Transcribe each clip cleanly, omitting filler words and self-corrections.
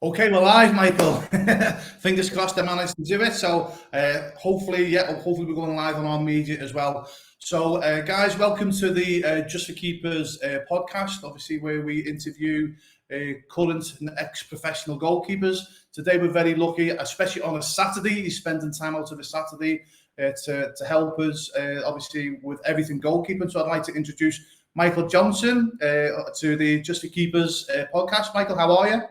Okay, we're live, Michael. Fingers crossed I managed to do it. So hopefully we're going live on our media as well. So guys, welcome to the Just for Keepers podcast, obviously where we interview current and ex-professional goalkeepers. Today we're very lucky, especially on a Saturday, he's spending time out of a Saturday to help us, obviously, with everything goalkeeping. So I'd like to introduce Michael Johnstone to the Just for Keepers podcast. Michael, how are you?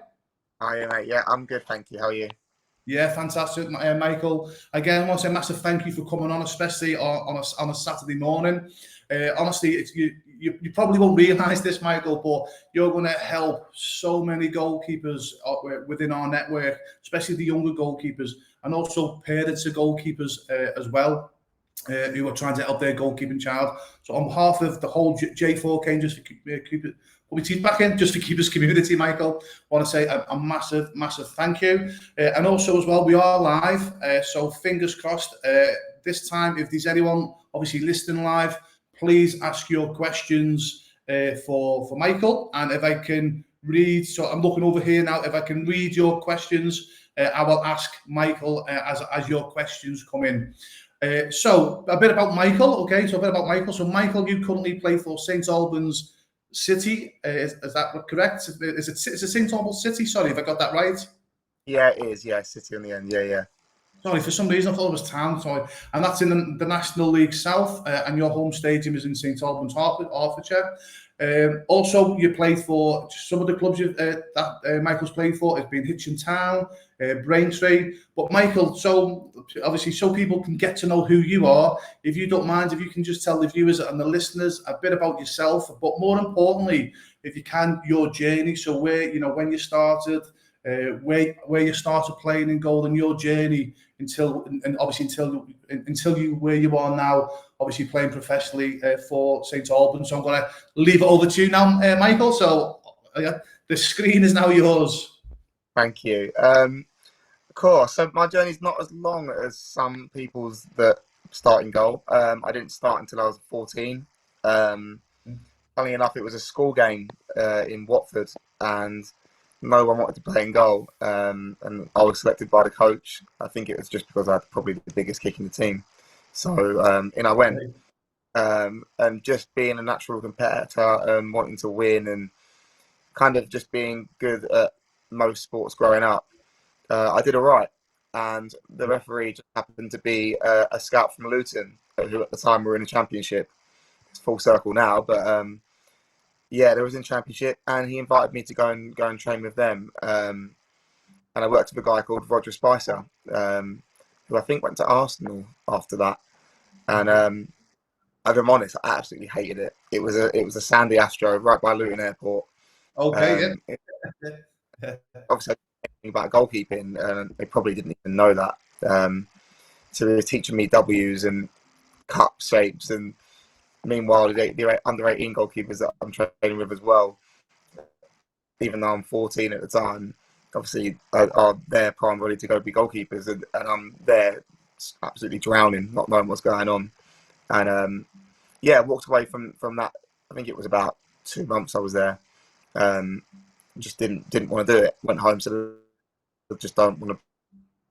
Hi, mate. Yeah, I'm good, thank you. How are you? Yeah, fantastic, Michael. Again, I want to say a massive thank you for coming on, especially on a Saturday morning. Honestly, you probably won't realise this, Michael, but you're going to help so many goalkeepers within our network, especially the younger goalkeepers, and also parents of goalkeepers as well. Who are trying to help their goalkeeping child. So on behalf of the whole J4K Just for Keepers, put my teeth back in, Just for Keepers community, Michael, I want to say a massive, massive thank you. And also as well, we are live, so fingers crossed. This time, if there's anyone obviously listening live, please ask your questions for Michael. And if I can read, so I'm looking over here now, if I can read your questions, I will ask Michael as your questions come in. So a bit about Michael, okay? So a bit about Michael. So Michael, you currently play for St Albans City. Is that correct? Is it St Albans City? Sorry if I got that right. Yeah, it is. Yeah, City on the end. Yeah. Sorry, for some reason I thought it was Town. Sorry, and that's in the National League South, and your home stadium is in St Albans, Hertfordshire. Also, you played for some of the clubs that Michael's played for. It's been Hitchin Town, Braintree. But Michael, so obviously, so people can get to know who you are. If you don't mind, if you can just tell the viewers and the listeners a bit about yourself, but more importantly, if you can, your journey. So where when you started. Where you started playing in goal and your journey until you where you are now, obviously playing professionally for St Albans. So I'm going to leave it over to you now, Michael. So the screen is now yours. Thank you. Of course. So my journey's not as long as some people's that start in goal. I didn't start until I was 14. Funnily enough, it was a school game in Watford, and no one wanted to play in goal, and I was selected by the coach. I think it was just because I had probably the biggest kick in the team. So in I went, and just being a natural competitor, wanting to win, and kind of just being good at most sports growing up, I did all right. And the referee just happened to be a scout from Luton, who at the time were in the Championship. It's full circle now, but yeah, there was in Championship, and he invited me to go and train with them. And I worked with a guy called Roger Spicer, who I think went to Arsenal after that. And if I'm honest, I absolutely hated it. It was a sandy Astro right by Luton Airport. Okay, Obviously, about goalkeeping, and they probably didn't even know that. So they were teaching me W's and cup shapes, and meanwhile, the under 18 goalkeepers that I'm training with as well, even though I'm 14 at the time, obviously are there primarily to go be goalkeepers, and I'm there absolutely drowning, not knowing what's going on. And yeah, walked away from that. I think it was about 2 months I was there. Just didn't want to do it. Went home, said I just don't want to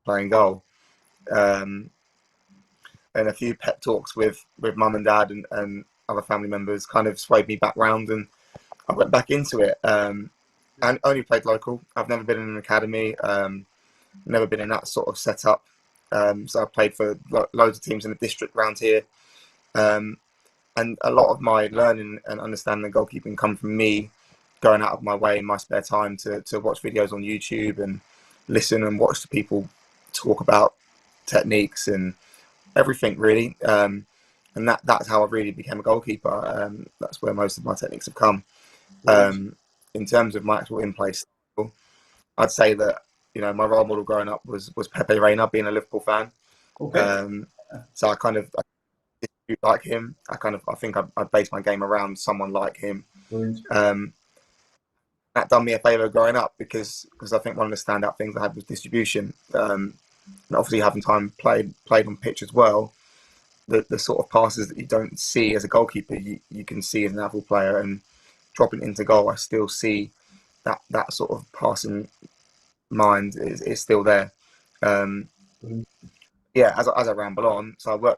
play in goal. And a few pep talks with mum and dad and other family members kind of swayed me back round, and I went back into it. And only played local. I've never been in an academy, never been in that sort of setup. So I've played for loads of teams in the district around here. And a lot of my learning and understanding goalkeeping come from me going out of my way in my spare time to watch videos on YouTube and listen and watch the people talk about techniques and everything really, and that's how I really became a goalkeeper. That's where most of my techniques have come. In terms of my actual in-play style, I'd say that my role model growing up was Pepe Reina, being a Liverpool fan. okay. So I kind of like him. I think I based my game around someone like him. That done me a favour growing up because I think one of the standout things I had was distribution. And obviously having time played on pitch as well, the sort of passes that you don't see as a goalkeeper, you can see as an outfield player, and dropping into goal, I still see that sort of passing mind is still there. Yeah, as I ramble on, so I was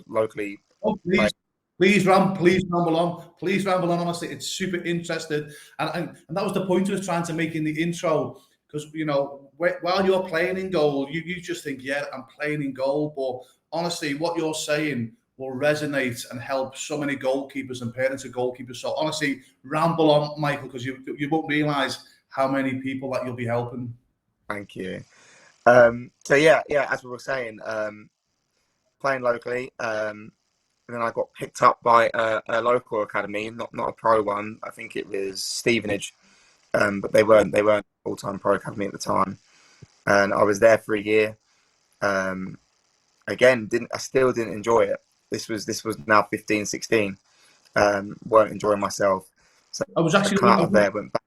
locally. Oh, please ramble on. Please ramble on. Honestly, it's super interesting, and that was the point I was trying to make in the intro. Because while you're playing in goal, you just think, yeah, I'm playing in goal. But honestly, what you're saying will resonate and help so many goalkeepers and parents of goalkeepers. So honestly, ramble on, Michael, because you won't realise how many people that you'll be helping. Thank you. So yeah, as we were saying, playing locally, and then I got picked up by a local academy, not a pro one. I think it was Stevenage, but they weren't full-time pro academy at the time, and I was there for a year. Again, I still didn't enjoy it. This was now 15, 16. Weren't enjoying myself. So I was actually come out of there, went back.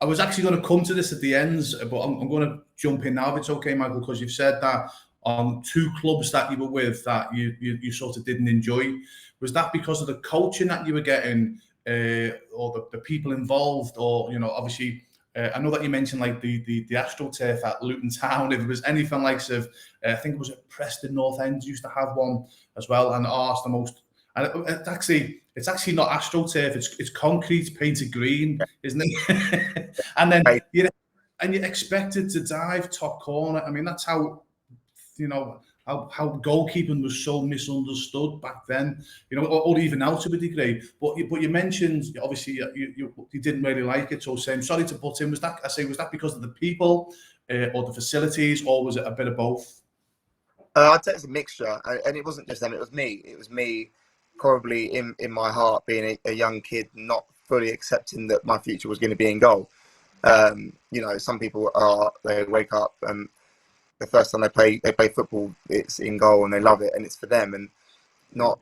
I was actually going to come to this at the end, but I'm going to jump in now if it's okay, Michael, because you've said that on 2 clubs that you were with that you sort of didn't enjoy. Was that because of the coaching that you were getting, or the people involved, or obviously? I know that you mentioned like the AstroTurf at Luton Town. If it was anything like I think it was at Preston North End used to have one as well, and ours the most. And it's actually not AstroTurf. It's concrete painted green, isn't it? And then you're expected to dive top corner. I mean, that's how how goalkeeping was so misunderstood back then. Or even now to a degree. But you mentioned obviously you didn't really like it. So I'm sorry to butt in. Was that because of the people or the facilities, or was it a bit of both? I'd say it's a mixture, and it wasn't just them. It was me. It was me, probably in my heart, being a young kid, not fully accepting that my future was going to be in goal. Some people they wake up and the first time they play football, it's in goal and they love it and it's for them, and not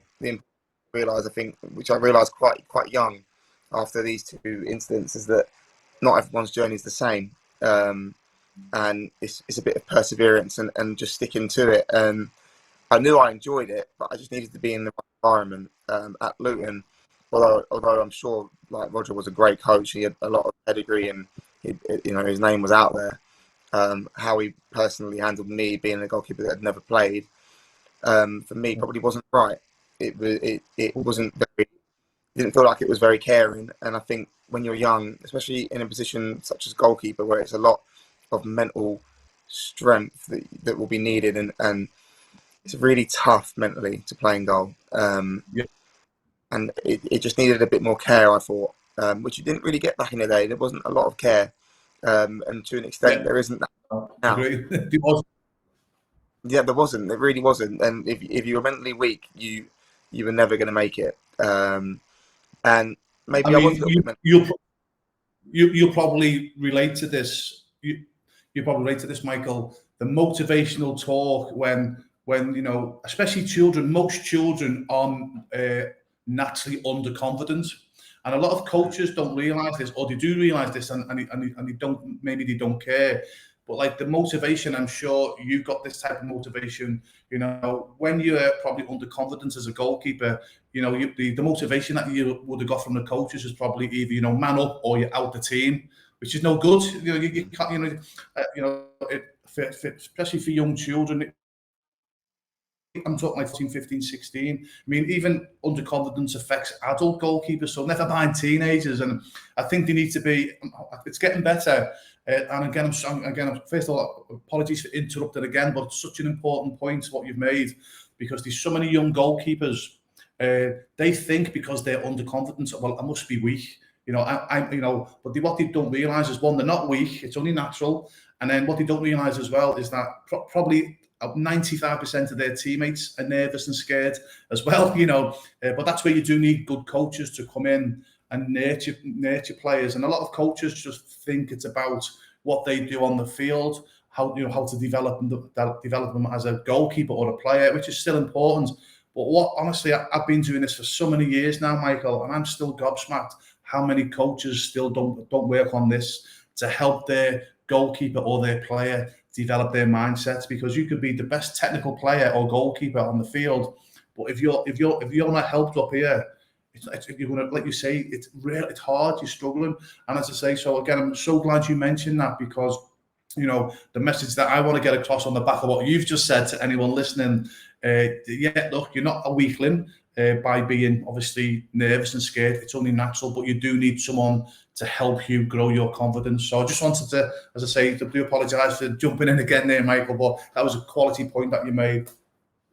realise, I think, which I realised quite young after these 2 incidents, is that not everyone's journey is the same. And it's a bit of perseverance and just sticking to it. And I knew I enjoyed it, but I just needed to be in the right environment. At Luton, although I'm sure like Roger was a great coach, he had a lot of pedigree and his name was out there. How he personally handled me being a goalkeeper that had never played, for me probably wasn't right. It wasn't very. Didn't feel like it was very caring. And I think when you're young, especially in a position such as goalkeeper, where it's a lot of mental strength that will be needed, and it's really tough mentally to play in goal. And it just needed a bit more care, I thought, which you didn't really get back in the day. There wasn't a lot of care, and to an extent, there isn't that now. Yeah, there wasn't. It really wasn't. And if you were mentally weak, you were never going to make it. And maybe I was a little bit mentally. You'll probably relate to this. You probably relate to this, Michael. The motivational talk when especially children. Most children are naturally underconfident, and a lot of coaches don't realise this, or they do realise this, and they don't. Maybe they don't care. But like the motivation, I'm sure you've got this type of motivation. When you're probably underconfident as a goalkeeper, the motivation that you would have got from the coaches is probably either man up or you're out the team, which is no good. You can't. Especially for young children. I'm talking like 14, 15, 16. I mean, even underconfidence affects adult goalkeepers, so never mind teenagers. And I think they need to be. It's getting better. And again, first of all, apologies for interrupting again, but it's such an important point what you've made, because there's so many young goalkeepers. They think because they're underconfident, well, I must be weak. But what they don't realise is, one, they're not weak. It's only natural. And then what they don't realise as well is that probably 95% of their teammates are nervous and scared as well. But that's where you do need good coaches to come in and nurture players. And a lot of coaches just think it's about what they do on the field, how to develop them as a goalkeeper or a player, which is still important. But honestly, I've been doing this for so many years now, Michael, and I'm still gobsmacked how many coaches still don't work on this to help their goalkeeper or their player develop their mindsets. Because you could be the best technical player or goalkeeper on the field, but if you're not helped up here, you're gonna, like you say, it's hard. You're struggling, and as I say, so again, I'm so glad you mentioned that, because the message that I want to get across on the back of what you've just said to anyone listening, look, you're not a weakling by being obviously nervous and scared. It's only natural, but you do need someone to help you grow your confidence. So I just wanted to, as I say, do apologise for jumping in again there, Michael, but that was a quality point that you made.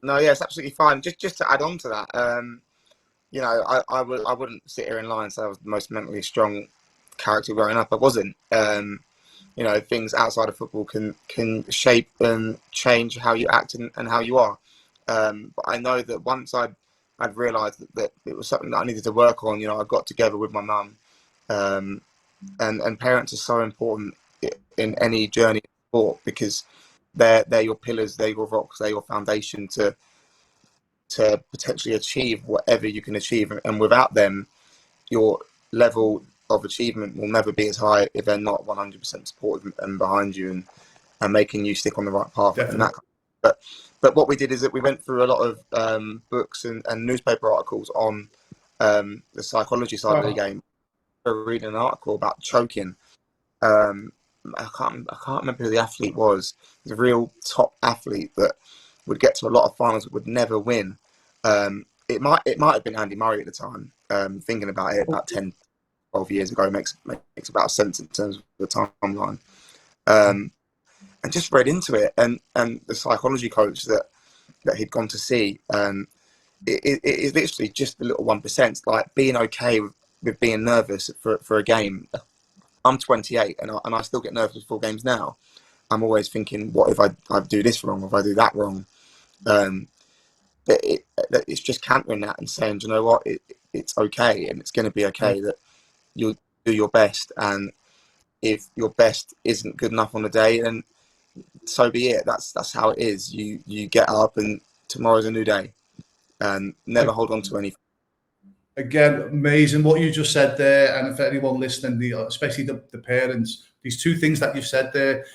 No, yeah, it's absolutely fine. Just to add on to that, I wouldn't sit here and lie and say I was the most mentally strong character growing up. I wasn't. Things outside of football can shape and change how you act and how you are. But I know that once I'd realised that it was something that I needed to work on, I got together with my mum. And parents are so important in any journey in sport, because they're your pillars, they're your rocks, they're your foundation to potentially achieve whatever you can achieve. And without them, your level of achievement will never be as high if they're not 100% supportive and behind you and making you stick on the right path. And that. But what we did is that we went through a lot of books and newspaper articles on the psychology side of the game. Reading an article about choking. I can't remember who the athlete was. He's a real top athlete that would get to a lot of finals but would never win. It might have been Andy Murray at the time. Thinking about it, about 10, 12 years ago, makes about sense in terms of the timeline. And just read into it, and the psychology coach that he'd gone to see, it is literally just the little 1%, like being okay with being nervous for a game. I'm 28 and I still get nervous before games now. I'm always thinking, what if I do this wrong, if I do that wrong? But it's just countering that and saying, do you know what, it's okay, and it's going to be okay, that you'll do your best, and if your best isn't good enough on the day, then so be it. That's how it is. You get up, and tomorrow's a new day, and never hold on to anything. Again, amazing what you just said there. And for anyone listening, especially the parents, these two things that you've said there,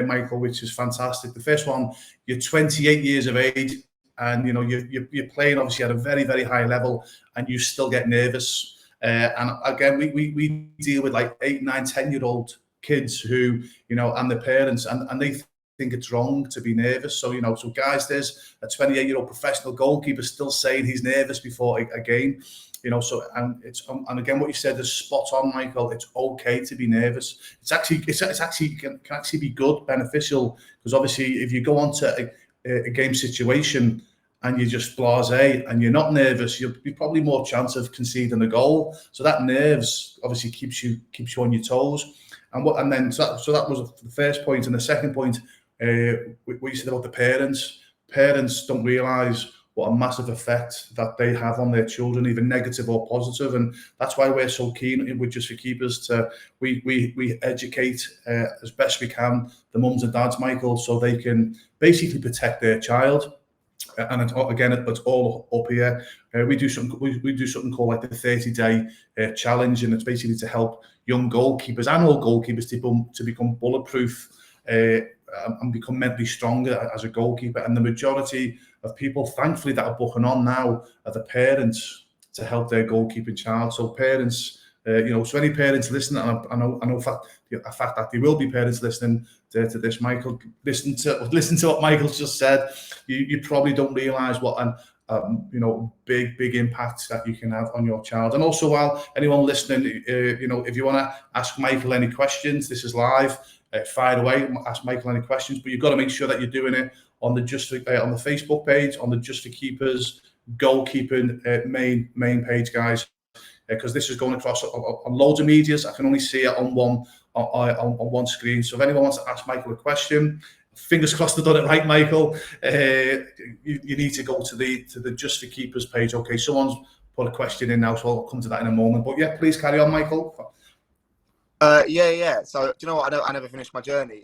Michael, which is fantastic. The first one, you're 28 years of age, and you're playing obviously at a very, very high level, and you still get nervous. And again, we deal with like 8, 9, 10-year-old kids who, and the parents, and they think it's wrong to be nervous. So, so guys, there's a 28-year-old professional goalkeeper still saying he's nervous before a game. And again, what you said is spot on, Michael. It's okay to be nervous. It's actually can actually be good, beneficial, because obviously if you go on to a game situation and you're just blasé and you're not nervous, you're probably more chance of conceding a goal. So that nerves obviously keeps you on your toes. So that was the first point. And the second point, what you said about the parents. Parents don't realise what a massive effect that they have on their children, even negative or positive. And that's why we're so keen with Just for Keepers we educate as best we can the mums and dads, Michael, so they can basically protect their child. And it's all up here. We do something called like the 30-day challenge, and it's basically to help young goalkeepers and all goalkeepers to become bulletproof and become mentally stronger as a goalkeeper. And the majority of people, thankfully, that are booking on now are the parents to help their goalkeeping child. So parents, so any parents listening, and I know a fact that there will be parents listening to this, Michael, listen to what Michael's just said. You probably don't realise what big impact that you can have on your child. And also, while anyone listening, if you want to ask Michael any questions, this is live. Fire away, ask Michael any questions, but you've got to make sure that you're doing it on the on the Facebook page, on the Just for Keepers goalkeeping main page, guys, because this is going across on loads of medias. I can only see it on one screen. So if anyone wants to ask Michael a question, fingers crossed they've done it right, Michael. You need to go to the Just for Keepers page. Okay, someone's put a question in now, so I'll come to that in a moment. But yeah, please carry on, Michael. Yeah. So do you know what? I never finished my journey.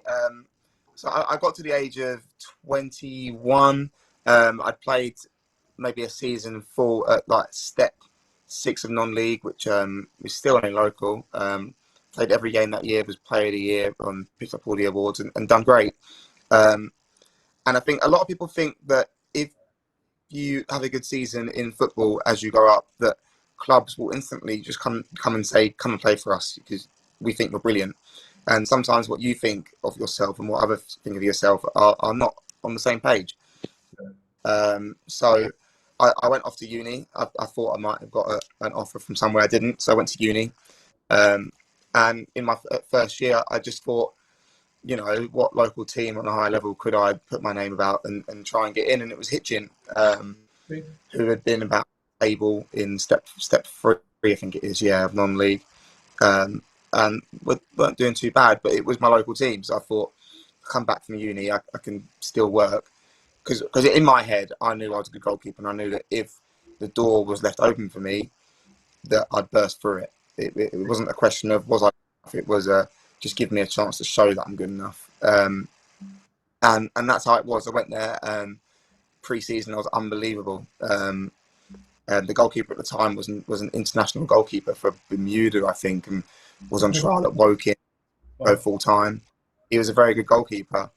So I got to the age of 21. I'd played maybe a season full at like step 6 of non-league, which was still only local. Played every game that year, was player of the year, picked up all the awards and done great. And I think a lot of people think that if you have a good season in football as you grow up, that clubs will instantly just come and say, come and play for us because we think we're brilliant. And sometimes what you think of yourself and what others think of yourself are not on the same page. So I went off to uni. I thought I might have got an offer from somewhere. I didn't. So I went to uni. And in my first year, I just thought, you know, what local team on a high level could I put my name about and try and get in? And it was Hitchin, who had been about able in step 3, I think it is, of non-league. And weren't doing too bad, but it was my local team. So I thought, come back from uni, I can still work. Because in my head, I knew I was a good goalkeeper, and I knew that if the door was left open for me, that I'd burst through it. It wasn't a question of was I. It was just give me a chance to show that I'm good enough. And that's how it was. I went there. Pre-season, I was unbelievable. And the goalkeeper at the time was an international goalkeeper for Bermuda, I think, and was on trial at Woking, go full time. He was a very good goalkeeper.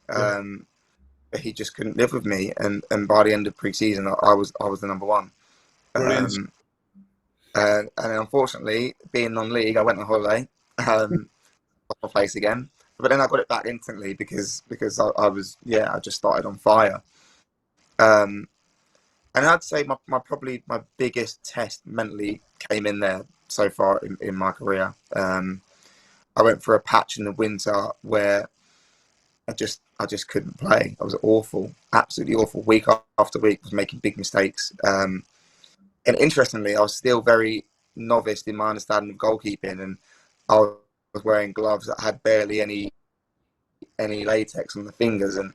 But he just couldn't live with me, and by the end of pre-season, I was the number one. And then unfortunately, being non-league, I went on holiday, off my place again. But then I got it back instantly because I was I just started on fire. And I'd say probably my biggest test mentally came in there so far in my career. I went for a patch in the winter where I just couldn't play. I was awful, absolutely awful. Week after week, I was making big mistakes. And interestingly, I was still very novice in my understanding of goalkeeping, and I was wearing gloves that had barely any latex on the fingers, and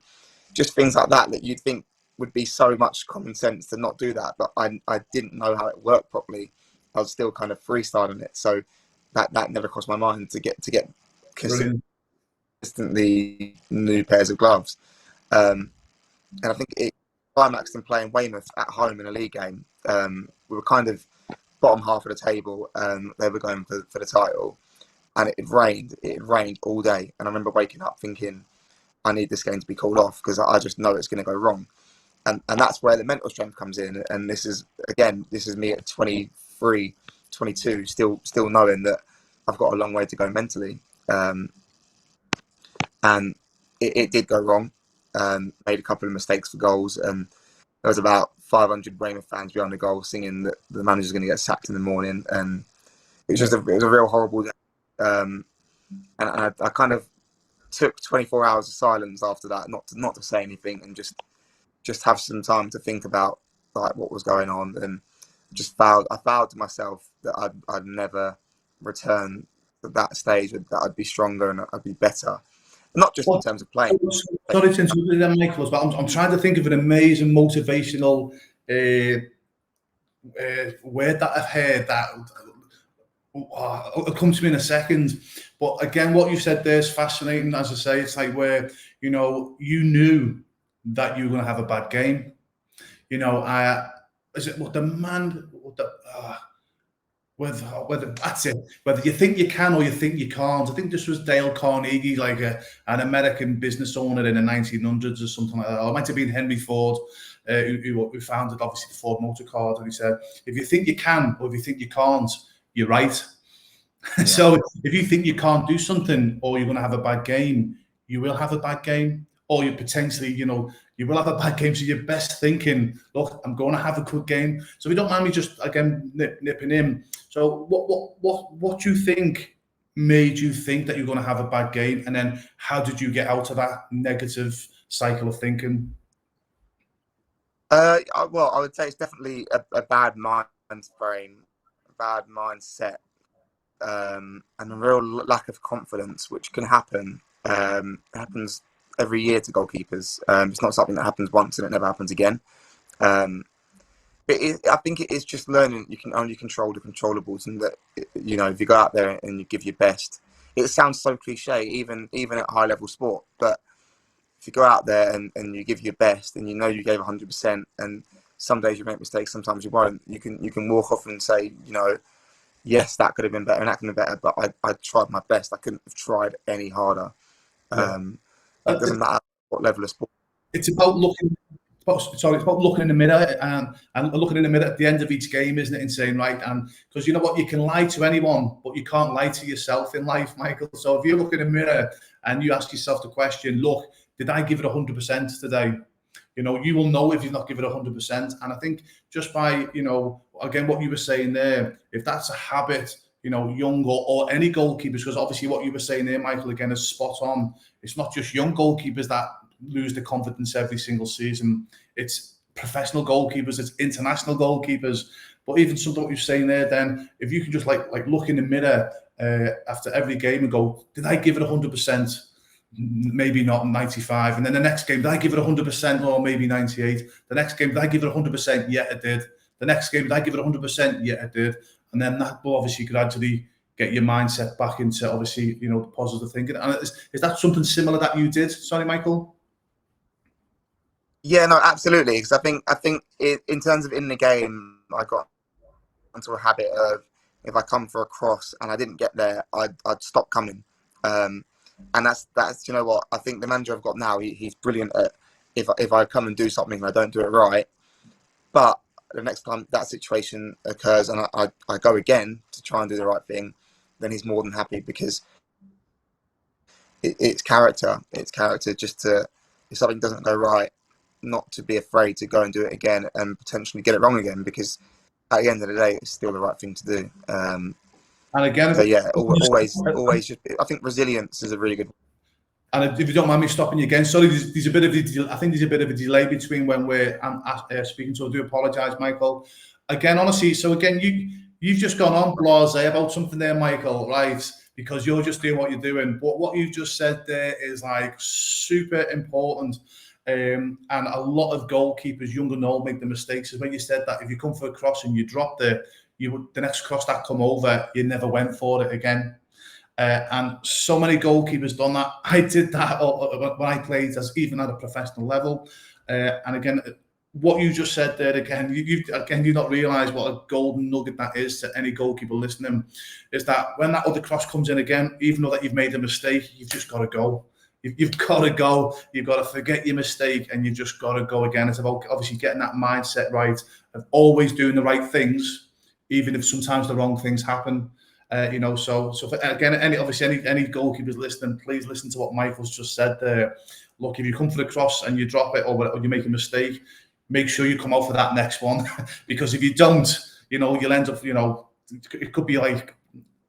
just things like that you'd think would be so much common sense to not do that. But I didn't know how it worked properly. I was still kind of freestyling it, so that never crossed my mind to get consistently new pairs of gloves. And I think it climaxed in playing Weymouth at home in a league game. We were kind of bottom half of the table, and they were going for the title, and it rained all day. And I remember waking up thinking, I need this game to be called off because I just know it's going to go wrong. And that's where the mental strength comes in. And this is me at 23, 22, still knowing that I've got a long way to go mentally. And it did go wrong. Made a couple of mistakes for goals, and there was about 500 Weymouth fans behind the goal singing that the manager's going to get sacked in the morning, and it was a real horrible day. And I kind of took 24 hours of silence after that, not to say anything, and just have some time to think about like what was going on, and I vowed to myself that I'd never return to that stage, that I'd be stronger and I'd be better. Not just in terms of playing. Sorry to interrupt you there, Michael, but I'm trying to think of an amazing motivational word that I've heard that it'll come to me in a second. But again, what you said there is fascinating. As I say, it's like where, you know, you knew that you were going to have a bad game. You know, whether that's it, whether you think you can or you think you can't. I think this was Dale Carnegie, like an American business owner in the 1900s or something like that. Or it might have been Henry Ford, who founded obviously the Ford Motor Car. And he said, if you think you can or if you think you can't, you're right. Yeah. So if you think you can't do something or you're going to have a bad game, you will have a bad game. Or you potentially, you know, you will have a bad game. So you're best thinking, look, I'm going to have a good game. So if you don't mind me just again nipping in. So what do you think made you think that you're going to have a bad game, and then how did you get out of that negative cycle of thinking? Well, I would say it's definitely a bad mind frame, a bad mindset, and a real lack of confidence, which can happen. Happens every year to goalkeepers. It's not something that happens once and it never happens again. But I think it is just learning you can only control the controllables, and that, you know, if you go out there and you give your best, it sounds so cliche, even at high level sport. But if you go out there and you give your best, and you know you gave 100%, and some days you make mistakes, sometimes you won't. You can walk off and say, you know, yes, that could have been better and that could have been better, but I tried my best. I couldn't have tried any harder. It doesn't matter what level of sport. It's about looking it's about looking in the mirror and looking in the mirror at the end of each game, isn't it? And saying, right, and because you know what, you can lie to anyone, but you can't lie to yourself in life, Michael. So if you look in the mirror and you ask yourself the question, look, did I give it 100% today? You know, you will know if you've not given it 100%. And I think just by, you know, again, what you were saying there, if that's a habit, you know, young or any goalkeepers, because obviously what you were saying there, Michael, again, is spot on. It's not just young goalkeepers that lose their confidence every single season. It's professional goalkeepers, it's international goalkeepers. But even something what you're saying there, then, if you can just like look in the mirror after every game and go, did I give it 100%? Maybe not 95. And then the next game, did I give it 100%? Or maybe 98. The next game, did I give it 100%? Yeah, I did. The next game, did I give it 100%? Yeah, I did. And then that will obviously gradually get your mindset back into, obviously, you know, the positive thinking. And is that something similar that you did? Sorry, Michael? Yeah, no, absolutely. Because I think in terms of in the game, I got into a habit of, if I come for a cross and I didn't get there, I'd stop coming. And that's you know what, I think the manager I've got now, he's brilliant at, if I come and do something and I don't do it right, but the next time that situation occurs and I go again to try and do the right thing, then he's more than happy, because it's character. It's character just to, if something doesn't go right, not to be afraid to go and do it again and potentially get it wrong again, because at the end of the day, it's still the right thing to do. And again, so yeah, always just, I think resilience is a really good. And if you don't mind me stopping you again, sorry, there's a bit of a delay between when we're speaking, so I do apologise, Michael. Again, honestly, so again, you've just gone on blasé about something there, Michael, right? Because you're just doing what you're doing. But what you've just said there is like super important. And a lot of goalkeepers, young and old, make the mistakes. Is when you said that if you come for a cross and you drop it, the next cross that come over, you never went for it again. And so many goalkeepers done that. I did that when I played, as even at a professional level. And again, what you just said there, again, you not realise what a golden nugget that is to any goalkeeper listening. Is that when that other cross comes in again, even though that you've made a mistake, you've just got to go. You've got to go. You've got to forget your mistake, and you've just got to go again. It's about obviously getting that mindset right of always doing the right things, even if sometimes the wrong things happen. You know, so again, any goalkeepers listening, please listen to what Michael's just said there. Look, if you come for the cross and you drop it, or you make a mistake, make sure you come out for that next one, because if you don't, you know, you'll end up, you know, it could be like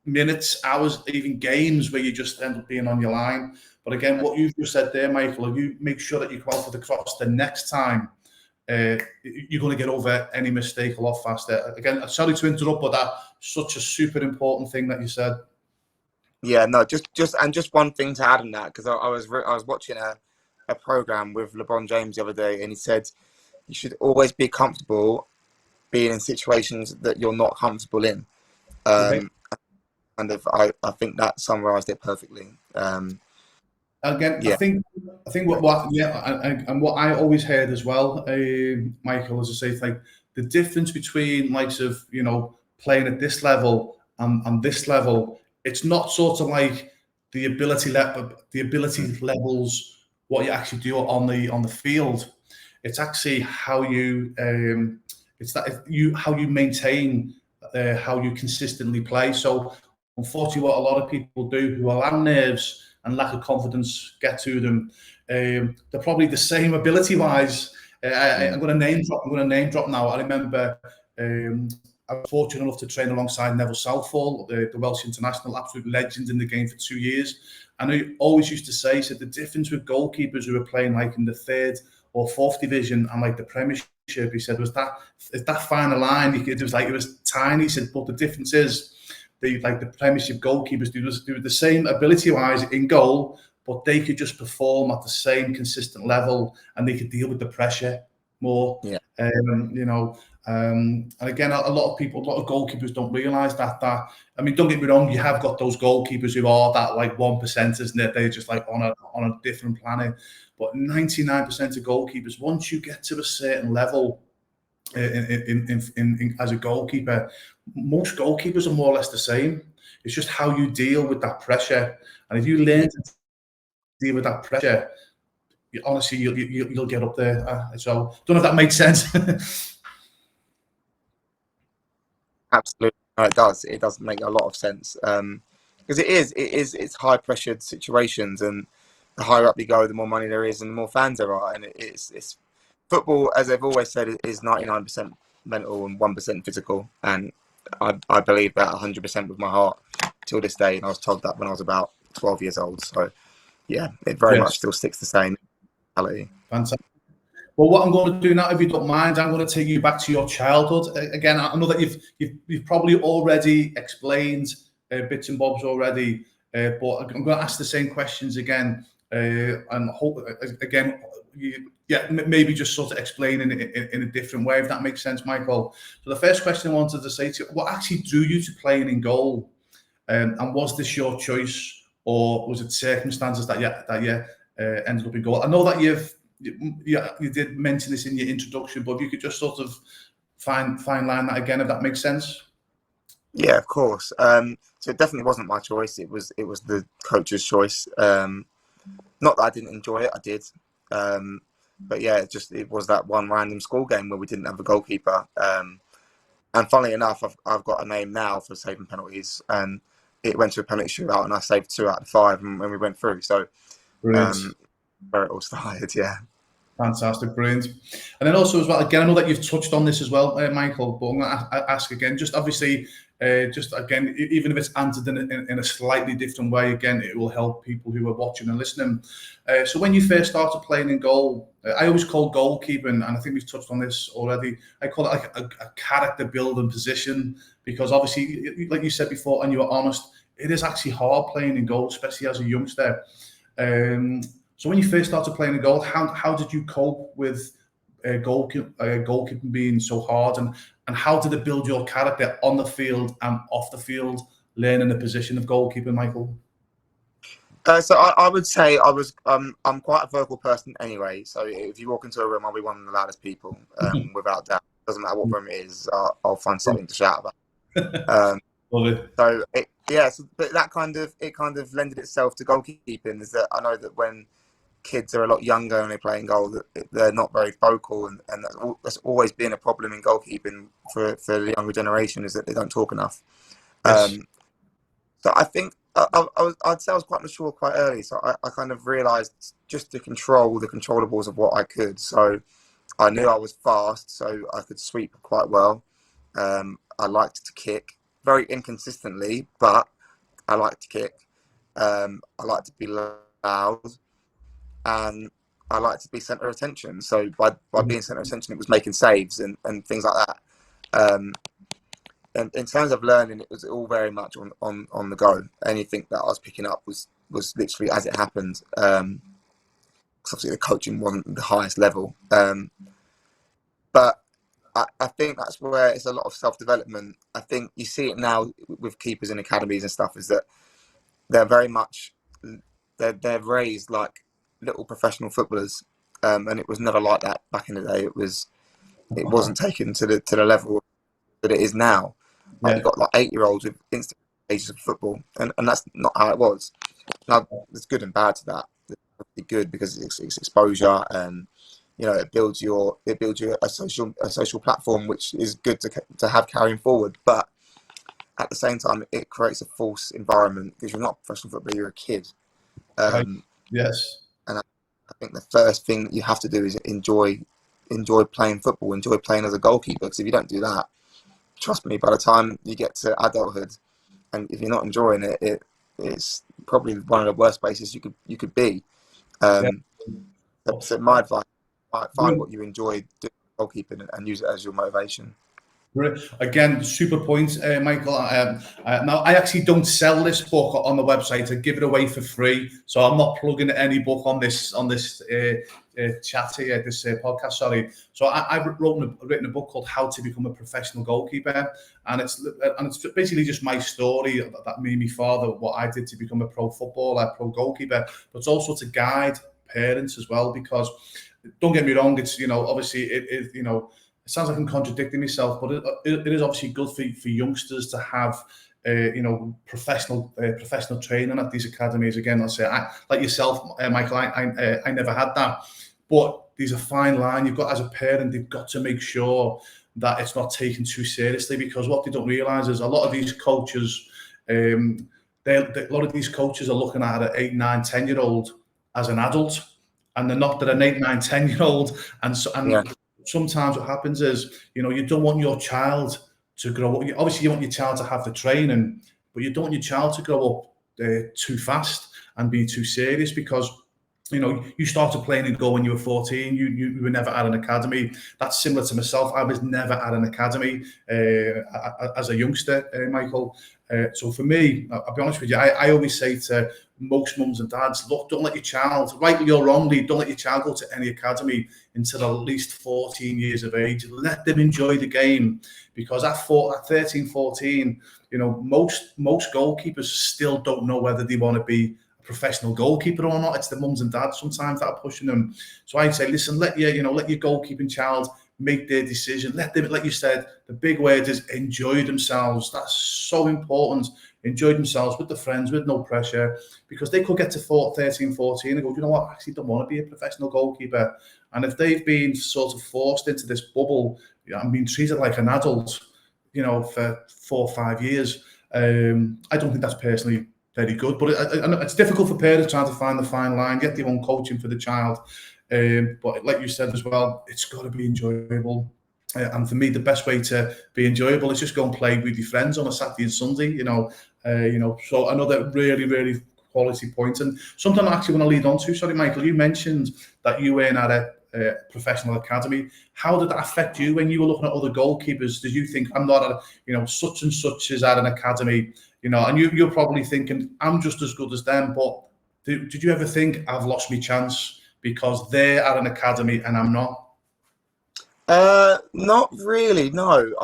minutes, hours, even games where you just end up being on your line. But again, what you've just said there, Michael, if you make sure that you come out for the cross the next time, you're going to get over any mistake a lot faster. Again, sorry to interrupt, but that's such a super important thing that you said. Yeah, no, just one thing to add on that, because I was watching a program with LeBron James the other day, and he said you should always be comfortable being in situations that you're not comfortable in. And I think that summarised it perfectly. Again, yeah. I think what I always heard as well, Michael, as I say, it's like the difference between likes of, you know, playing at this level and this level. It's not sort of like the ability levels, what you actually do on the field. It's actually how you how you maintain, how you consistently play. So unfortunately, what a lot of people do who allow nerves and lack of confidence get to them, they're probably the same ability-wise. I'm going to name drop now. I remember I was fortunate enough to train alongside Neville Southall, the Welsh international, absolute legend in the game for 2 years. And he always used to say, the difference with goalkeepers who were playing like in the 3rd or 4th division and like the Premiership, he said, was that final line. It was tiny. He said, but the difference is, the Premiership goalkeepers do the same ability-wise in goal, but they could just perform at the same consistent level, and they could deal with the pressure more. Yeah. You know, and again, a lot of goalkeepers don't realise that. I mean, don't get me wrong, you have got those goalkeepers who are that like 1%, isn't it? They're just like on a different planet. But 99% of goalkeepers, once you get to a certain level, as a goalkeeper, most goalkeepers are more or less the same. It's just how you deal with that pressure, and if you learn to deal with that pressure, honestly, you'll get up there. So, don't know if that makes sense. Absolutely, no, it does. It does make a lot of sense because it's high pressured situations, and the higher up you go, the more money there is, and the more fans there are, and it's football, as I've always said, is 99% mental and 1% physical, and I believe that 100% with my heart till this day, and I was told that when I was about 12 years old. So yeah, it very much still sticks the same mentality. Fantastic. Well, what I'm going to do now, if you don't mind, I'm going to take you back to your childhood. Again, I know that you've probably already explained bits and bobs already, but I'm going to ask the same questions again, and hope again, maybe just sort of explain in a different way, if that makes sense, Michael. So the first question I wanted to say to you: what actually drew you to playing in goal, and was this your choice, or was it circumstances that you ended up in goal? I know that you did mention this in your introduction, but if you could just sort of fine line that again, if that makes sense. Yeah, of course. So it definitely wasn't my choice. It was the coach's choice. Not that I didn't enjoy it, I did. But yeah, it was that one random school game where we didn't have a goalkeeper. And funnily enough, I've got a name now for saving penalties, and it went to a penalty shootout, and I saved 2 out of 5 when we went through. So where it all started, yeah. Fantastic, brilliant. And then also as well, again, I know that you've touched on this as well, Michael, but I'm going to ask again, just obviously, just again, even if it's answered in a slightly different way, again, it will help people who are watching and listening. So when you first started playing in goal, I always call goalkeeping, and I think we've touched on this already, I call it like a character building position, because obviously, like you said before, and you were honest, it is actually hard playing in goal, especially as a youngster. So when you first started playing in goal, how did you cope with goalkeeping being so hard, and how did it build your character on the field and off the field, learning the position of goalkeeping, Michael? So I would say I'm quite a vocal person anyway. So if you walk into a room, I'll be one of the loudest people, without doubt. Doesn't matter what room it is, I'll find something to shout about. Love it. So but that kind of lended itself to goalkeeping. Is that I know that when kids are a lot younger and they play in goal, that they're not very vocal, and that's always been a problem in goalkeeping for the younger generation, is that they don't talk enough. Yes. So I think I'd say I was quite mature quite early. So I kind of realised just to control the controllables of what I could. So I knew I was fast, so I could sweep quite well. I liked to kick, very inconsistently, but I liked to kick. I liked to be loud, and I liked to be centre of attention. So by being centre of attention, it was making saves and things like that. And in terms of learning, it was all very much on the go. Anything that I was picking up was literally as it happened. Because obviously the coaching wasn't the highest level. But I think that's where it's a lot of self-development. I think you see it now with keepers in academies and stuff, is that they're very much, they're raised like little professional footballers. And it was never like that back in the day. It wasn't taken to the level that it is now. Like, you've got like 8-year-olds with instant ages of football, and that's not how it was. Now, there's good and bad to that. It's good because it's exposure, and it builds you a social platform, which is good to have carrying forward. But at the same time, it creates a false environment because you're not a professional footballer, you're a kid. Yes. And I think the first thing that you have to do is enjoy playing football, enjoy playing as a goalkeeper. Because if you don't do that, trust me, by the time you get to adulthood, and if you're not enjoying it, it's probably one of the worst places you could be. So my advice, find what you enjoy doing goalkeeping and use it as your motivation. Again, super point, Michael. Now, I actually don't sell this book on the website. I give it away for free, so I'm not plugging any book on this chat here, this podcast. Sorry. So I've written a book called How to Become a Professional Goalkeeper, and it's basically just my story that me and my father, what I did to become a pro footballer, pro goalkeeper, but it's also to guide parents as well, because don't get me wrong, it's obviously it sounds like I'm contradicting myself, but it is obviously good for youngsters to have professional training at these academies. Again, I'll say, like yourself, Michael, I never had that. But there's a fine line. You've got, as a parent, they've got to make sure that it's not taken too seriously, because what they don't realise is a lot of these coaches, a lot of these coaches are looking at an 8, 9, 10-year-old as an adult, and they're not. They're an 8, 9, 10-year-old, and sometimes what happens is, you don't want your child to grow up. Obviously, you want your child to have the training, but you don't want your child to grow up too fast and be too serious, because you started playing in goal when you were 14. You were never at an academy. That's similar to myself. I was never at an academy as a youngster, Michael. So for me, I'll be honest with you, I always say to most mums and dads, look, don't let your child, rightly or wrongly, don't let your child go to any academy until at least 14 years of age. Let them enjoy the game, because at 13, 14, most goalkeepers still don't know whether they want to be professional goalkeeper or not. It's the mums and dads sometimes that are pushing them. So I'd say, listen, let your goalkeeping child make their decision. Let them, like you said, the big word is enjoy themselves. That's so important. Enjoy themselves with the friends, with no pressure, because they could get to 13, 14 and go, you know what, I actually don't want to be a professional goalkeeper. And if they've been sort of forced into this bubble, and being treated like an adult, for 4 or 5 years, I don't think that's personally very good. But it's difficult for parents trying to find the fine line, get their own coaching for the child. But like you said as well, it's got to be enjoyable. And for me, the best way to be enjoyable is just go and play with your friends on a Saturday and Sunday. So another really, really quality point, and something I actually want to lead on to. Sorry, Michael, you mentioned that you weren't at a professional academy. How did that affect you when you were looking at other goalkeepers? Did you think, I'm not at, such and such is at an academy, and you're probably thinking, I'm just as good as them, but did you ever think, I've lost my chance because they're at an academy and I'm not? Not really, no.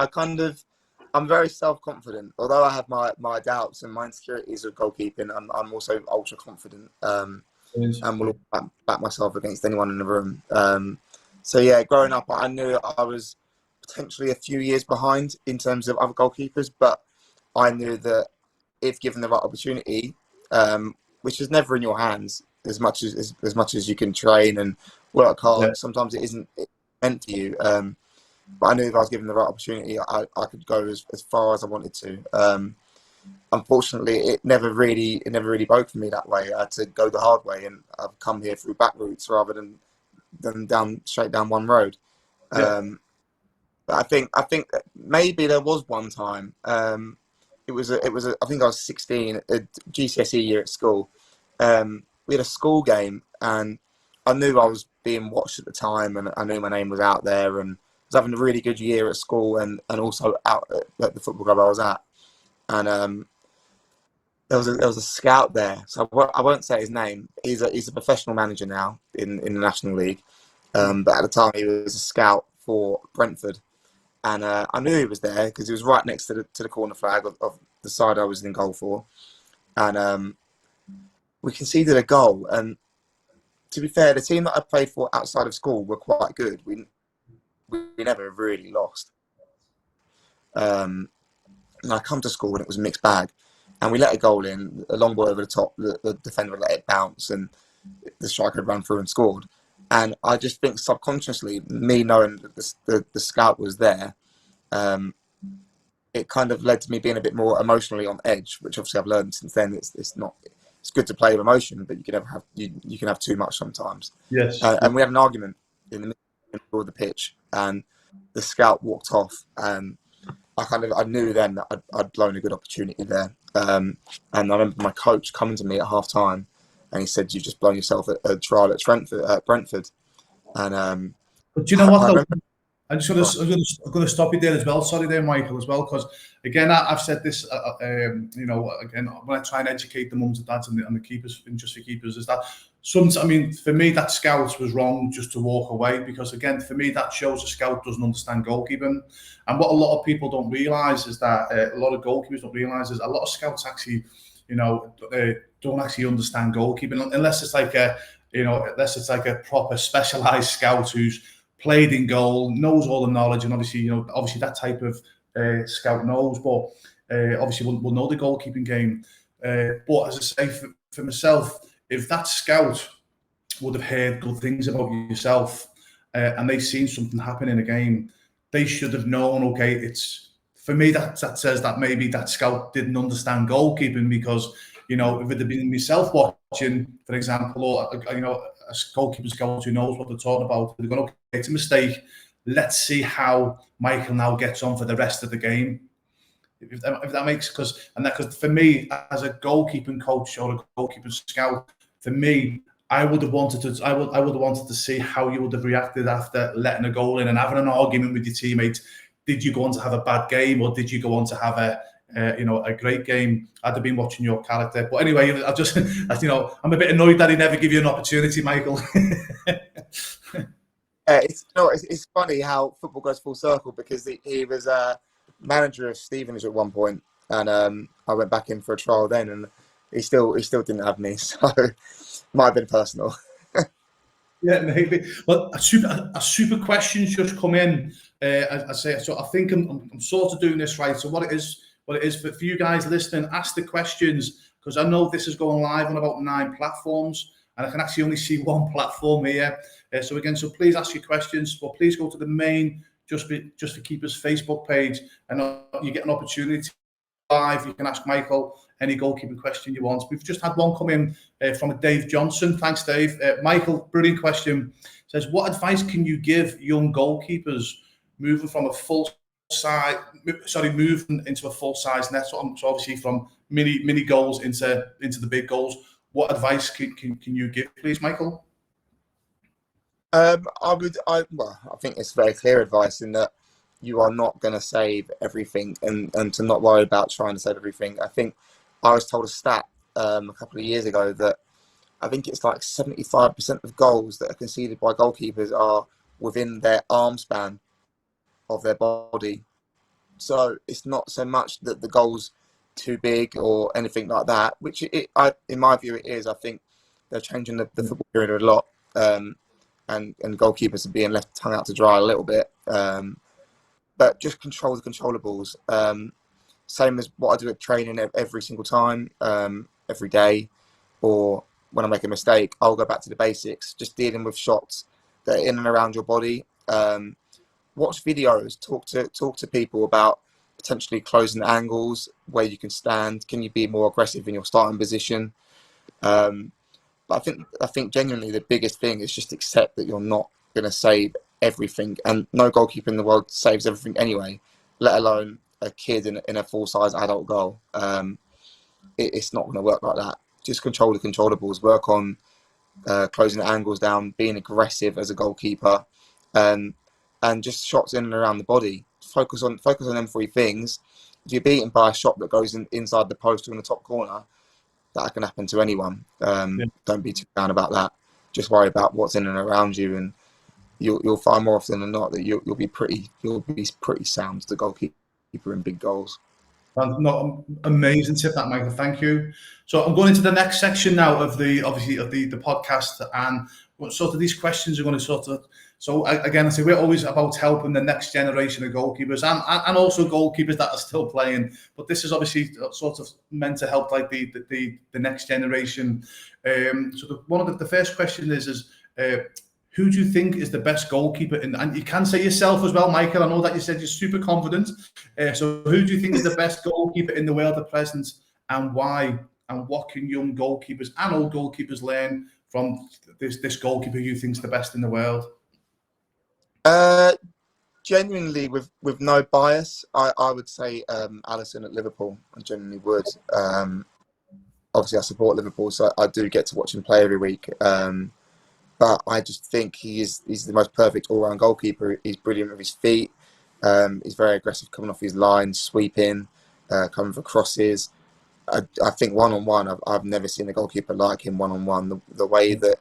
I'm very self-confident. Although I have my doubts and my insecurities of goalkeeping, I'm also ultra confident, and will back myself against anyone in the room. So yeah, growing up, I knew I was potentially a few years behind in terms of other goalkeepers, but I knew that if given the right opportunity, which is never in your hands, as much as you can train and work hard, sometimes it isn't meant for you. But I knew if I was given the right opportunity, I could go as far as I wanted to. Unfortunately, it never really broke for me that way. I had to go the hard way, and I've come here through back routes rather than straight down one road. But I think maybe there was one time. It was I think I was 16, a GCSE year at school. We had a school game, and I knew I was being watched at the time, and I knew my name was out there, and I was having a really good year at school, and also out at the football club I was at. And there was a scout there, so I won't say his name. He's a professional manager now in the National League, but at the time he was a scout for Brentford, and I knew he was there because he was right next to the corner flag of the side I was in goal for, and we conceded a goal. And to be fair, the team that I played for outside of school were quite good. We never really lost. And I come to school and it was a mixed bag. And we let a goal in, a long ball over the top, the defender let it bounce, and the striker had run through and scored. And I just think subconsciously, me knowing that the scout was there, it kind of led to me being a bit more emotionally on edge, which obviously I've learned since then. It's good to play with emotion, but you can have too much sometimes. Yes. And we had an argument in the middle of the pitch, and the scout walked off, and I knew then that I'd blown a good opportunity there. And I remember my coach coming to me at half time, and he said, "You've just blown yourself a trial at Brentford." And but do you know what? I'm going to stop you there as well. Sorry there, Michael, as well, because again, I've said this. Again, when I try and educate the mums and dads and the keepers, and just for keepers, is that for me, that scout was wrong just to walk away, because again, for me, that shows a scout doesn't understand goalkeeping. And what a lot of people don't realise is that a lot of goalkeepers don't realise is a lot of scouts actually, don't actually understand goalkeeping unless it's like a proper specialised scout who's played in goal, knows all the knowledge, and obviously that type of scout knows. But obviously will know the goalkeeping game. But as I say, for myself, if that scout would have heard good things about yourself and they've seen something happen in a game, they should have known, okay, it's, for me, that says that maybe that scout didn't understand goalkeeping, because, you know, if it had been myself watching, for example, or, you know, a goalkeeper scout who knows what they're talking about, they're going, okay, it's a mistake. Let's see how Michael now gets on for the rest of the game. If that makes, because for me, as a goalkeeping coach or a goalkeeping scout, for me, I would have wanted to see how you would have reacted after letting a goal in and having an argument with your teammates. Did you go on to have a bad game, or did you go on to have a great game? I'd have been watching your character. But anyway, I just, you know, I'm a bit annoyed that he never gave you an opportunity, Michael. It's funny how football goes full circle, because he was manager of Stevenage at one point, and I went back in for a trial then, and he still didn't have me, so might have been personal. Yeah, maybe. Well, a super question's just come in. I say, so I think I'm sort of doing this right. So what it is for you guys listening, ask the questions, because I know this is going live on about 9 platforms, and I can actually only see 1 platform here. So please ask your questions, but please go to the main Just for Keepers Facebook page, and you get an opportunity live. You can ask Michael any goalkeeping question you want. We've just had one come in from Dave Johnson. Thanks, Dave. Michael, brilliant question. Says, what advice can you give young goalkeepers moving into a full size net? So obviously from mini goals into the big goals. What advice can you give, please, Michael? I think it's very clear advice in that you are not going to save everything, and to not worry about trying to save everything. I think I was told a stat a couple of years ago that I think it's like 75% of goals that are conceded by goalkeepers are within their arm span of their body. So it's not so much that the goal's too big or anything like that, which in my view it is. I think they're changing the football period a lot, and goalkeepers are being left hung out to dry a little bit. But just control the controllables. Same as what I do at training every single time, every day, or when I make a mistake, I'll go back to the basics, just dealing with shots that are in and around your body. Watch videos, talk to people about potentially closing angles, where you can stand, can you be more aggressive in your starting position. But I think genuinely the biggest thing is just accept that you're not going to save everything, and no goalkeeper in the world saves everything anyway, let alone a kid in a full-size adult goal. It's not going to work like that. Just control the controllables, work on closing the angles down, being aggressive as a goalkeeper, and just shots in and around the body. Focus on them 3 things. If you're beaten by a shot that goes inside the post or in the top corner, that can happen to anyone. Don't be too down about that. Just worry about what's in and around you, and you'll find more often than not that you'll be pretty sound as the goalkeeper in big goals. Not amazing tip, that, Michael. Thank you. So I'm going into the next section now of the podcast, and sort of these questions are going to sort of. So again, I say we're always about helping the next generation of goalkeepers and also goalkeepers that are still playing. But this is obviously sort of meant to help like the next generation. So one of the first question is who do you think is the best goalkeeper? And you can say yourself as well, Michael. I know that you said you're super confident. So who do you think is the best goalkeeper in the world at present, and why? And what can young goalkeepers and old goalkeepers learn from this goalkeeper you think is the best in the world? Genuinely, with no bias, I would say Alisson at Liverpool. I genuinely would. Obviously, I support Liverpool, so I do get to watch him play every week. But I just think he's the most perfect all-round goalkeeper. He's brilliant with his feet. He's very aggressive coming off his line, sweeping, coming for crosses. I think one-on-one, I've never seen a goalkeeper like him one-on-one. The way that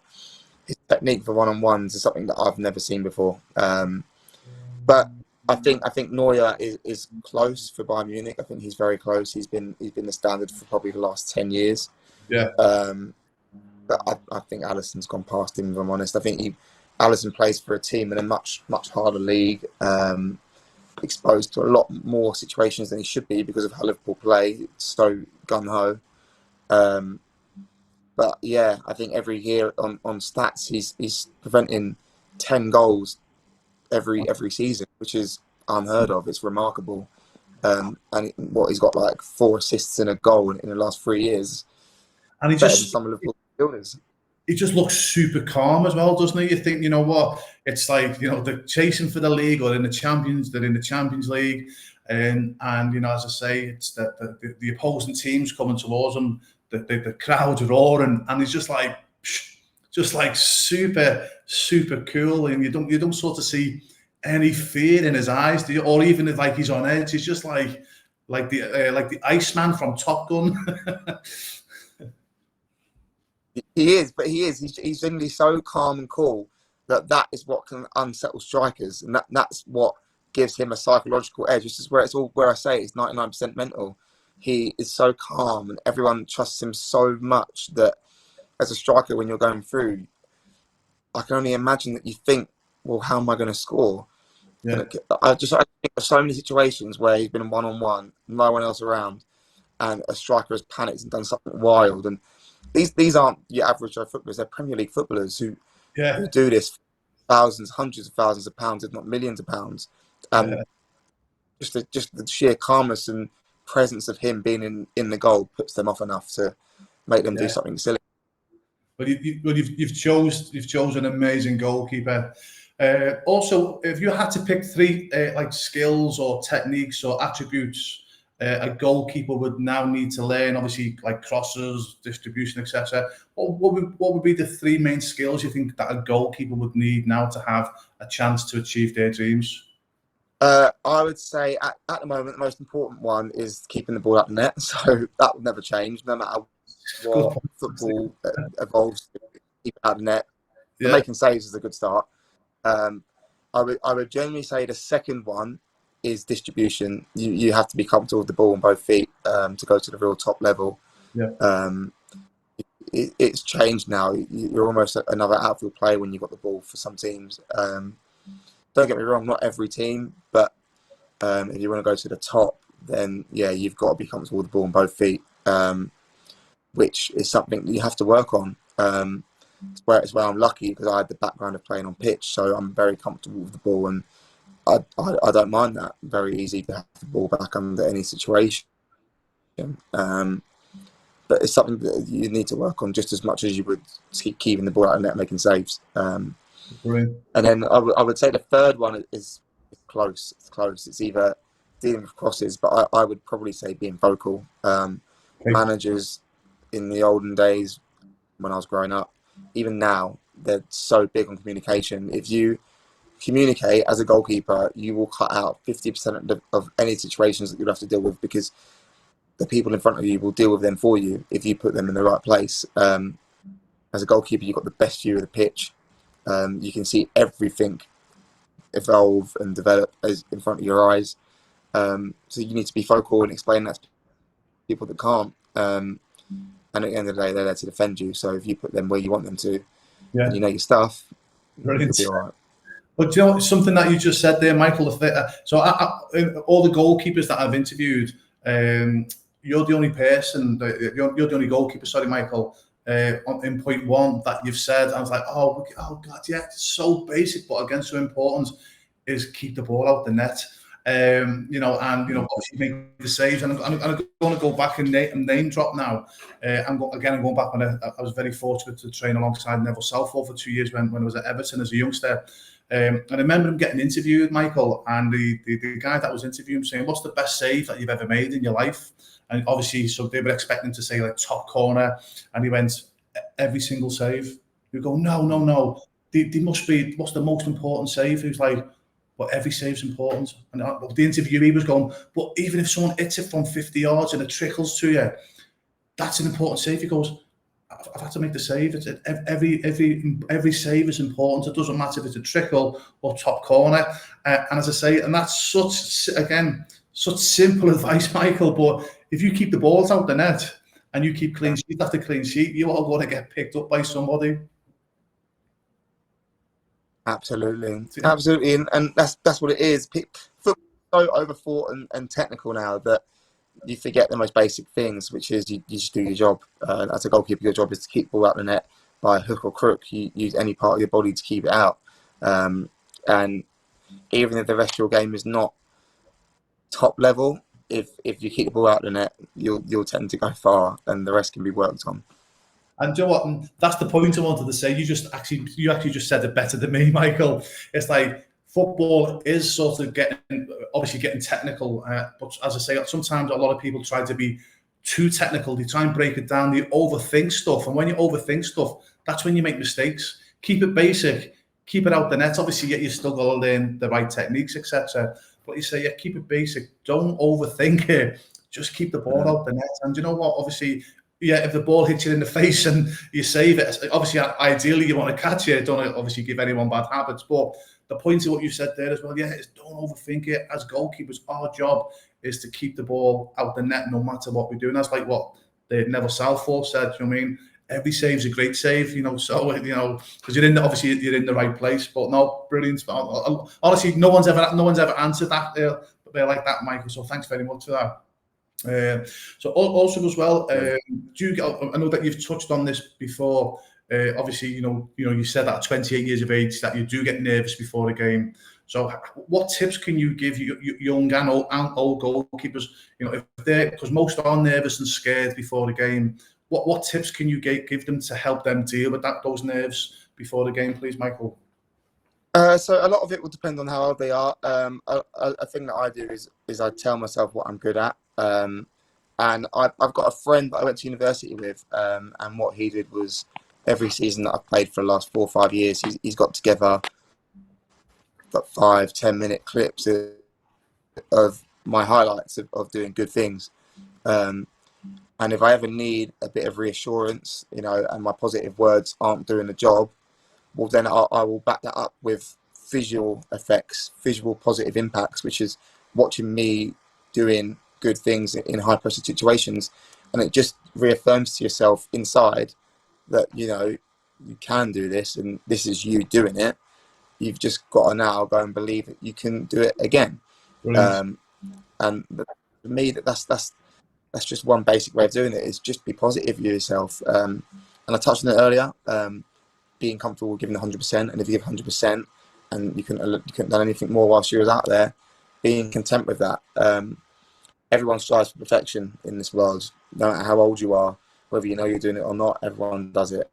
his technique for one-on-ones is something that I've never seen before. But I think Neuer is close for Bayern Munich. I think he's very close. He's been the standard for probably the last 10 years. Yeah. But I think Alisson's gone past him, if I'm honest. I think Alisson plays for a team in a much harder league. exposed to a lot more situations than he should be because of how Liverpool play. It's so gun-ho. But yeah, I think every year on stats, he's preventing 10 goals every season, which is unheard of. It's remarkable. And he's got like 4 assists and a goal in the last 3 years. And he Better just than some of Liverpool fielders. He just looks super calm as well, doesn't he? You think, you know what? It's like, you know, they're chasing for the league or in the Champions. They're in the Champions League, and you know, as I say, it's the opposing teams coming towards them. The crowd's roaring, and he's just like super cool, and you don't sort of see any fear in his eyes, do you? Or even if like he's on edge, he's just like the Iceman from Top Gun. He is, but he's generally so calm and cool that is what can unsettle strikers, and that's what gives him a psychological edge. This is where I say it's 99% mental. He is so calm, and everyone trusts him so much that as a striker, when you're going through, I can only imagine that you think, well, how am I going to score? Yeah. I think of so many situations where he's been one-on-one, no one else around, and a striker has panicked and done something wild. And these aren't your average footballers; they're Premier League footballers who do this for thousands, hundreds of thousands of pounds, if not millions of pounds. Just the sheer calmness and presence of him being in the goal puts them off enough to make them do something silly. But you've chosen an amazing goalkeeper. Also, if you had to pick 3 like skills or techniques or attributes a goalkeeper would now need to learn, obviously like crosses, distribution, etc. What would be the 3 main skills you think that a goalkeeper would need now to have a chance to achieve their dreams? I would say at the moment the most important one is keeping the ball up the net. So that will never change, no matter what football evolves. Keep it out the net. But making saves is a good start. I would generally say the second one is distribution. You have to be comfortable with the ball on both feet to go to the real top level. It's changed now. You're almost another outfield player when you've got the ball for some teams. Don't get me wrong, not every team, but if you want to go to the top, then you've got to be comfortable with the ball on both feet, which is something that you have to work on. It's where I'm lucky because I had the background of playing on pitch, so I'm very comfortable with the ball, and I don't mind that. Very easy to have the ball back under any situation. But it's something that you need to work on just as much as you would keeping the ball out of the net, making saves. Brilliant. And then I would say the third one is close. It's close. It's either dealing with crosses, but I would probably say being vocal. Managers in the olden days when I was growing up, even now, they're so big on communication. If you communicate as a goalkeeper, you will cut out 50% of any situations that you'll have to deal with, because the people in front of you will deal with them for you if you put them in the right place. As a goalkeeper, you've got the best view of the pitch. You can see everything evolve and develop in front of your eyes. So you need to be vocal and explain that to people that can't. And at the end of the day, they're there to defend you. So if you put them where you want them to, and you know your stuff, brilliant. You'll be all right. But you know, something that you just said there, Michael. So all the goalkeepers that I've interviewed, you're the only person, you're the only goalkeeper, sorry, Michael, in point 1 that you've said. I was like, oh God, yeah, it's so basic, but again, so important, is keep the ball out the net. You know, and you know, obviously make the saves. And I'm going to go back and name drop now. I'm going back when I was very fortunate to train alongside Neville Southall for 2 years when I was at Everton as a youngster. And I remember him getting interviewed, Michael, and the guy that was interviewing him saying, "What's the best save that you've ever made in your life?" And obviously, so they were expecting to say like top corner, and he went, "Every single save." You go, no. They must be, what's the most important save? He was like, but every save's important. And the interviewee was going, but even if someone hits it from 50 yards and it trickles to you, that's an important save. He goes, I've had to make the save. It's every save is important. It doesn't matter if it's a trickle or top corner. And as I say, and that's such simple advice, Michael. But if you keep the balls out the net and you keep clean sheet after clean sheet, you are going to get picked up by somebody. Absolutely, and that's what it is. so overthought and technical now that you forget the most basic things, which is you just do your job. As a goalkeeper, your job is to keep the ball out of the net by hook or crook. You use any part of your body to keep it out. And even if the rest of your game is not top level, if you keep the ball out of the net, you'll tend to go far, and the rest can be worked on. And you know what? And that's the point I wanted to say. You actually just said it better than me, Michael. It's like football is sort of obviously getting technical, but as I say, sometimes a lot of people try to be too technical. They try and break it down. They overthink stuff, and when you overthink stuff, that's when you make mistakes. Keep it basic. Keep it out the net. Obviously, you still got to learn the right techniques, etc. But you say, yeah, keep it basic. Don't overthink it. Just keep the ball out the net. And you know what? Obviously, yeah, if the ball hits you in the face and you save it, obviously, ideally, you want to catch it. Don't obviously give anyone bad habits. But the point of what you said there as well, yeah, is don't overthink it. As goalkeepers, our job is to keep the ball out the net no matter what we do. And that's like what the Neville Southall said. You know what I mean? Every save's a great save, so, because you're in the right place. But no, brilliant. Honestly, no one's ever answered that like that, Michael. So thanks very much for that. So also as well, I know that you've touched on this before. Obviously, you said that at 28 years of age that you do get nervous before a game. So what tips can you give young and old goalkeepers? Because most are nervous and scared before the game. What tips can you give them to help them deal with those nerves before the game, please, Michael? So a lot of it will depend on how old they are. A thing that I do is I tell myself what I'm good at. And I've got a friend that I went to university with, and what he did was every season that I've played for the last 4 or 5 years, he's got together 5-10 minute clips of my highlights of doing good things. And if I ever need a bit of reassurance, and my positive words aren't doing the job, well, then I will back that up with visual effects, visual positive impacts, which is watching me doing good things in high pressure situations. And it just reaffirms to yourself inside that, you can do this, and this is you doing it. You've just got to now go and believe that you can do it again. And for me, that's just one basic way of doing it, is just be positive with yourself. And I touched on it earlier, being comfortable giving 100%. And if you give 100% and you couldn't done anything more whilst you was out there, being content with that. Everyone strives for perfection in this world, no matter how old you are, whether you know you're doing it or not, everyone does it.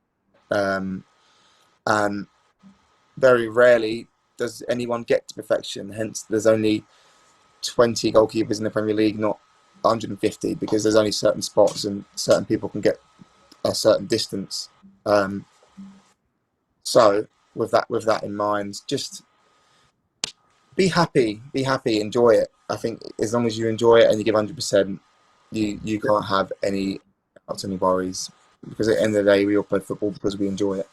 And very rarely does anyone get to perfection. Hence, there's only 20 goalkeepers in the Premier League, not 150, because there's only certain spots and certain people can get a certain distance. So with that in mind, just be happy, enjoy it. I think as long as you enjoy it and you give 100%, you can't have any worries, because at the end of the day, we all play football because we enjoy it.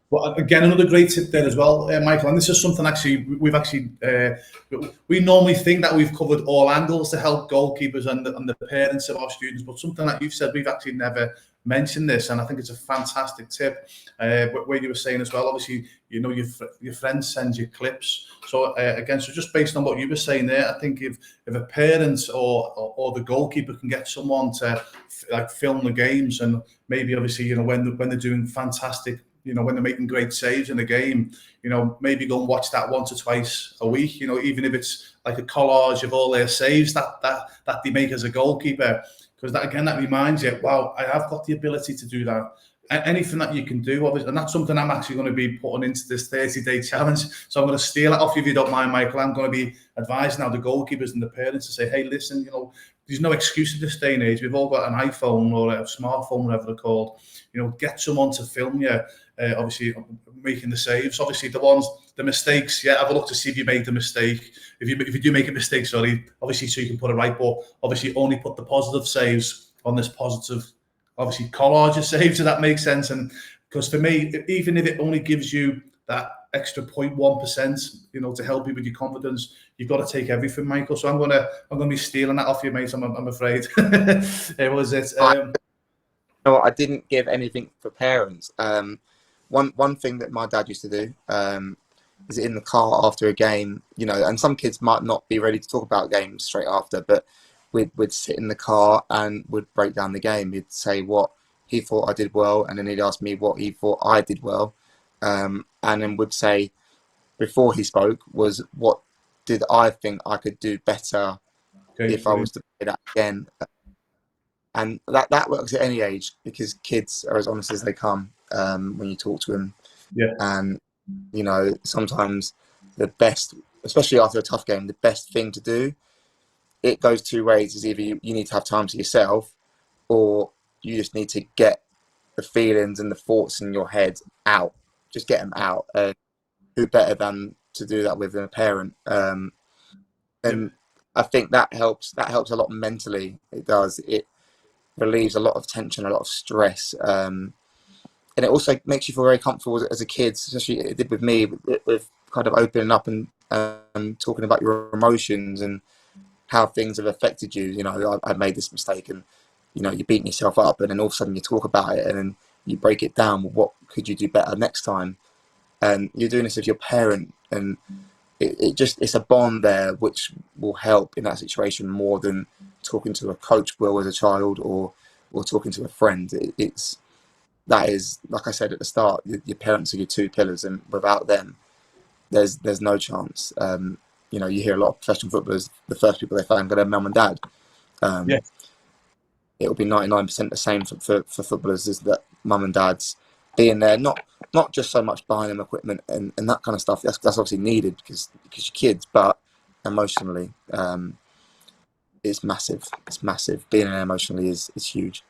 Well, again, another great tip there as well, Michael. And this is something we normally think that we've covered all angles to help goalkeepers and the parents of our students, but something that you've said, we've actually never mentioned this, and I think it's a fantastic tip. Where you were saying as well, obviously, your friends send you clips. So again, so just based on what you were saying there, I think if a parent or the goalkeeper can get someone to film the games, and maybe obviously when they're doing fantastic, when they're making great saves in a game, maybe go and watch that once or twice a week, even if it's like a collage of all their saves that they make as a goalkeeper, because that reminds you, wow, I have got the ability to do that. Anything that you can do, obviously, and that's something I'm actually going to be putting into this 30-day challenge. So I'm going to steal it off you if you don't mind, Michael. I'm going to be advising now the goalkeepers and the parents to say, hey, listen, there's no excuse at this day and age. We've all got an iPhone or a smartphone, whatever they're called. Get someone to film you, obviously making the saves. Obviously, the mistakes, yeah, have a look to see if you made the mistake. If you do make a mistake, sorry, obviously, so you can put it right, but obviously only put the positive saves on this positive, obviously, collage of saves, so that makes sense. And because for me, even if it only gives you that extra 0.1%, to help you with your confidence, you've got to take everything, Michael. So I'm gonna be stealing that off you, mate. I'm afraid. It was it. I didn't give anything for parents. One thing that my dad used to do, Is it in the car after a game? You know, and some kids might not be ready to talk about games straight after, but we'd sit in the car and would break down the game. He'd say what he thought I did well, and then he'd ask me what he thought I did well, and then would say, before he spoke, was what did I think I could do better if I was to play that again. And that works at any age, because kids are as honest as they come when you talk to them. Yeah. And you know, sometimes the best, especially after a tough game, the best thing to do, it goes two ways, is either you need to have time to yourself, or you just need to get the feelings and the thoughts in your head out. Just get them out. Who better than to do that with than a parent? And I think that helps a lot mentally. It does. It relieves a lot of tension, a lot of stress. And it also makes you feel very comfortable as a kid, especially it did with me, with kind of opening up and talking about your emotions and how things have affected you. You know, I made this mistake, and you know, you're beating yourself up, and then all of a sudden you talk about it, and then you break it down. What could you do better next time? And you're doing this with your parent, and it's a bond there which will help in that situation more than talking to a coach will as a child, or talking to a friend. That is, like I said at the start, your parents are your two pillars, and without them, there's no chance. You know, you hear a lot of professional footballers, the first people they find are their mum and dad. It'll be 99% the same for footballers, is that mum and dad's being there, not just so much buying them equipment and that kind of stuff. That's obviously needed because you're kids, but emotionally, it's massive. It's massive. Being there emotionally is huge.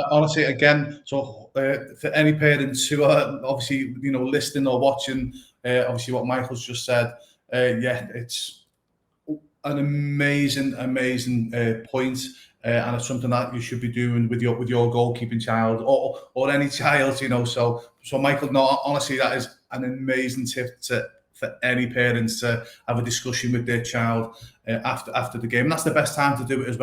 Honestly, again, so for any parents who are obviously, you know, listening or watching, obviously what Michael's just said, yeah, it's an amazing point, and it's something that you should be doing with your goalkeeping child, or any child, you know. So Michael, no, honestly, that is an amazing tip for any parents to have a discussion with their child after the game. And that's the best time to do it as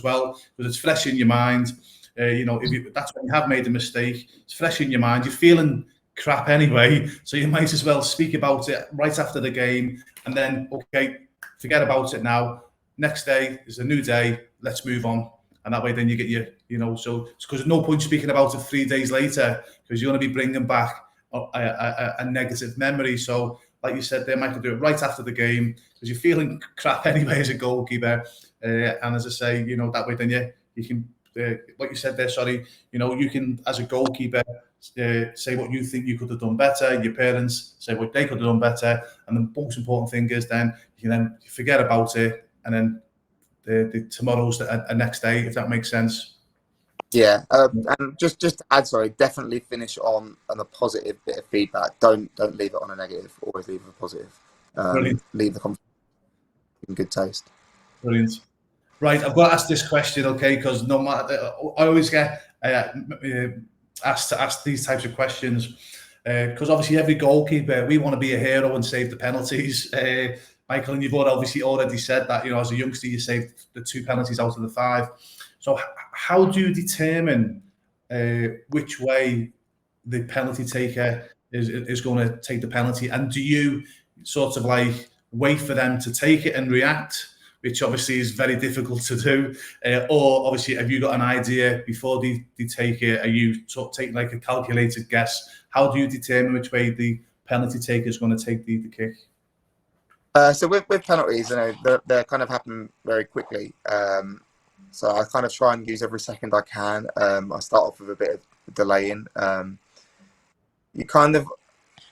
well, because it's fresh in your mind. You know, that's when you have made a mistake, it's fresh in your mind. You're feeling crap anyway, so you might as well speak about it right after the game, and then, okay, forget about it now. Next day is a new day. Let's move on. And that way, then you get you know, so it's because there's no point speaking about it 3 days later, because you're going to be bringing back a negative memory. So, like you said there, Michael, do it right after the game, because you're feeling crap anyway as a goalkeeper. And as I say, you know, that way, then you can, what you said there, sorry, you know, you can, as a goalkeeper, say what you think you could have done better. Your parents say what they could have done better. And the most important thing is then you can then forget about it, and then the tomorrow's a next day, if that makes sense. Yeah, and just to add, sorry, definitely finish on a positive bit of feedback. Don't leave it on a negative. Always leave it a positive. Leave the conversation in good taste. Brilliant. Right, I've got to ask this question, okay? Because no matter, I always get asked these types of questions, because obviously every goalkeeper, we want to be a hero and save the penalties. Michael, and you've obviously already said that, you know, as a youngster, you saved the 2 penalties out of the 5. So how do you determine which way the penalty taker is going to take the penalty? And do you sort of like wait for them to take it and react, which obviously is very difficult to do? Or obviously, have you got an idea before they take it? Are you sort of taking like a calculated guess? How do you determine which way the penalty taker is going to take the kick? So with penalties, you know, they kind of happen very quickly. So I kind of try and use every second I can. I start off with a bit of delaying. You kind of,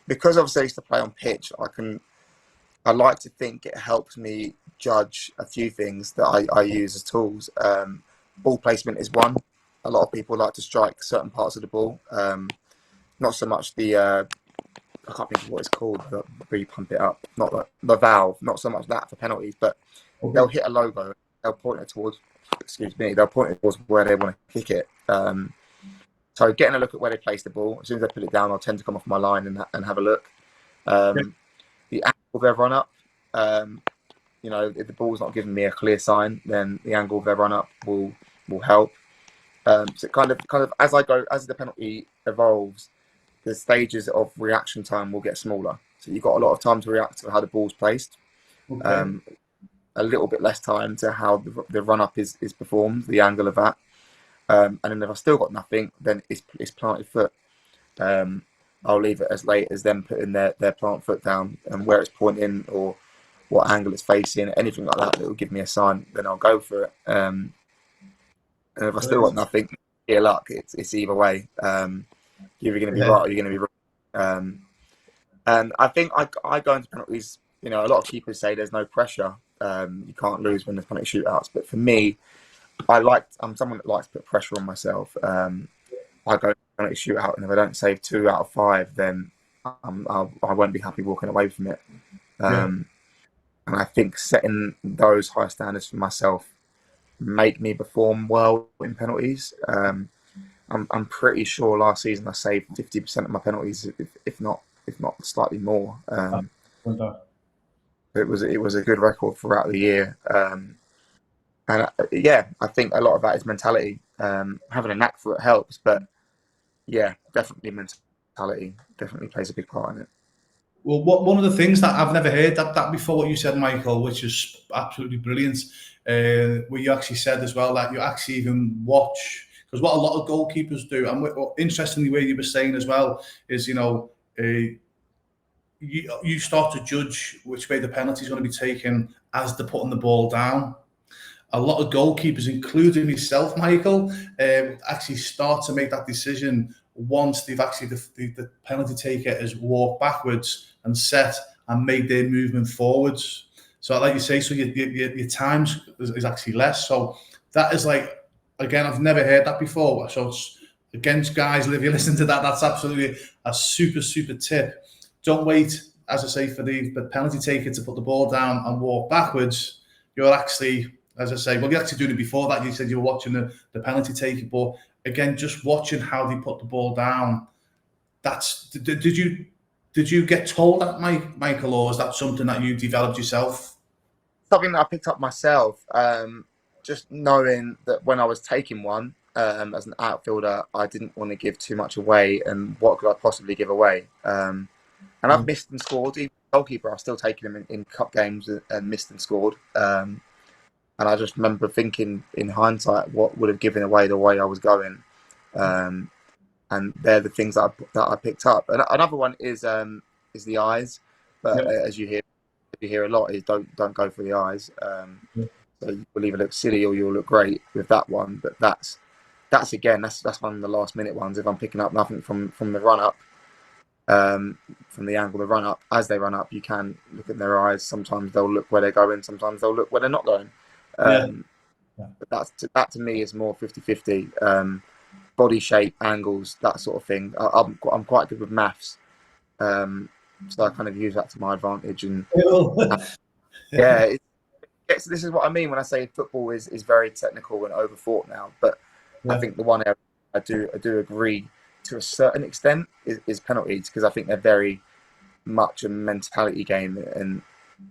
because obviously I used to play on pitch, I like to think it helps me judge a few things that I use as tools. Ball placement is one. A lot of people like to strike certain parts of the ball. Not so much the I can't think of what it's called, but where you pump it up. Not the valve, not so much that for penalties, but they'll hit a logo, they'll point it towards, they'll point it towards where they want to kick it. So getting a look at where they place the ball, as soon as they put it down, I'll tend to come off my line and have a look. The angle of their run up, you know, if the ball's not giving me a clear sign, then the angle of their run up will help. So kind of as I go, as the penalty evolves, the stages of reaction time will get smaller. So you've got a lot of time to react to how the ball's placed. Okay. A little bit less time to how the run-up is performed, the angle of that. And then if I've still got nothing, then it's planted foot. I'll leave it as late as them putting their plant foot down and where it's pointing or what angle it's facing, anything like that will give me a sign, then I'll go for it. And if I still got nothing, yeah, luck, it's either way. You're either going to be right or you're going to be wrong. And I think I go into penalties, a lot of keepers say there's no pressure. You can't lose when there's penalty shootouts. But for me, I'm someone that likes to put pressure on myself. I go penalty shootout, and if I don't save 2 out of 5, then I won't be happy walking away from it. And I think setting those high standards for myself make me perform well in penalties. I'm pretty sure last season I saved 50% of my penalties, if not slightly more. It was a good record throughout the year. And I think a lot of that is mentality. Having a knack for it helps, but yeah, definitely mentality definitely plays a big part in it. Well, one of the things that I've never heard that before, what you said, Michael, which is absolutely brilliant, where you actually said as well that you actually even watch, because what a lot of goalkeepers do, and interestingly, where you were saying as well, is you start to judge which way the penalty is going to be taken as they're putting the ball down. A lot of goalkeepers, including myself, Michael, actually start to make that decision once they've actually the penalty taker has walked backwards and set and made their movement forwards. So, like you say, so your time is actually less. So that is again, I've never heard that before. So it's, against guys, if you listen to that, that's absolutely a super, super tip. Don't wait, as I say, for the penalty taker to put the ball down and walk backwards. You're actually, as I say, well, you're actually doing it before that. You said you were watching the penalty taker, but again, just watching how they put the ball down. Did you get told that, Michael, or was that something that you developed yourself? Something that I picked up myself. Just knowing that when I was taking one as an outfielder, I didn't want to give too much away, and what could I possibly give away? And I've missed and scored. Even goalkeeper, I've still taken him in cup games and missed and scored. And I just remember thinking, in hindsight, what would have given away the way I was going. And they're the things that I picked up. And another one is the eyes, but as you hear a lot, is don't go for the eyes. So you'll either look silly or you'll look great with that one. But that's one of the last minute ones. If I'm picking up nothing from the run up, from the angle of the run up, as they run up, you can look at their eyes. Sometimes they'll look where they're going. Sometimes they'll look where they're not going. But that to me is more 50-50. Body shape, angles, that sort of thing. I'm quite good with maths, so I kind of use that to my advantage. And this is what I mean when I say football is very technical and overthought now. But I think the one area I do agree to a certain extent is penalties, because I think they're very much a mentality game, and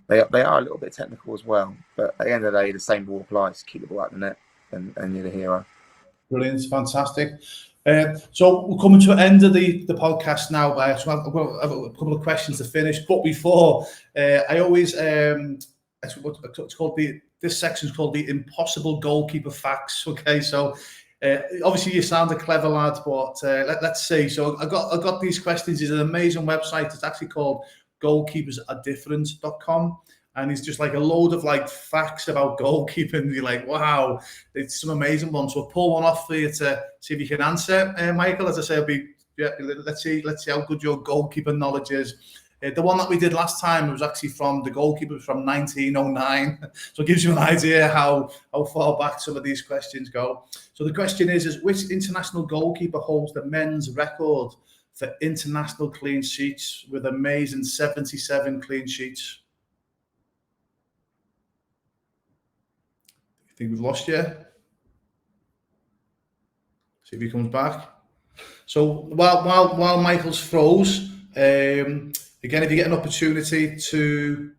they are a little bit technical as well. But at the end of the day, the same rule applies. Keep the ball out of the net, and you're the hero. Brilliant, fantastic. So we're coming to the end of the podcast now. So I've got a couple of questions to finish. But before, I always, it's called this section is called the impossible goalkeeper facts. Okay, so obviously you sound a clever lad, but let's see. So I got these questions. It's an amazing website. It's actually called goalkeepersadifferent.com. And it's just a load of facts about goalkeeping. You're like, wow, it's some amazing ones. So I'll pull one off for you to see if you can answer, Michael. As I say, let's see how good your goalkeeper knowledge is. The one that we did last time was actually from the Goalkeeper from 1909. So it gives you an idea how far back some of these questions go. So the question is which international goalkeeper holds the men's record for international clean sheets with amazing 77 clean sheets? I think we've lost you. See if he comes back. So while Michael's froze, again, if you get an opportunity to,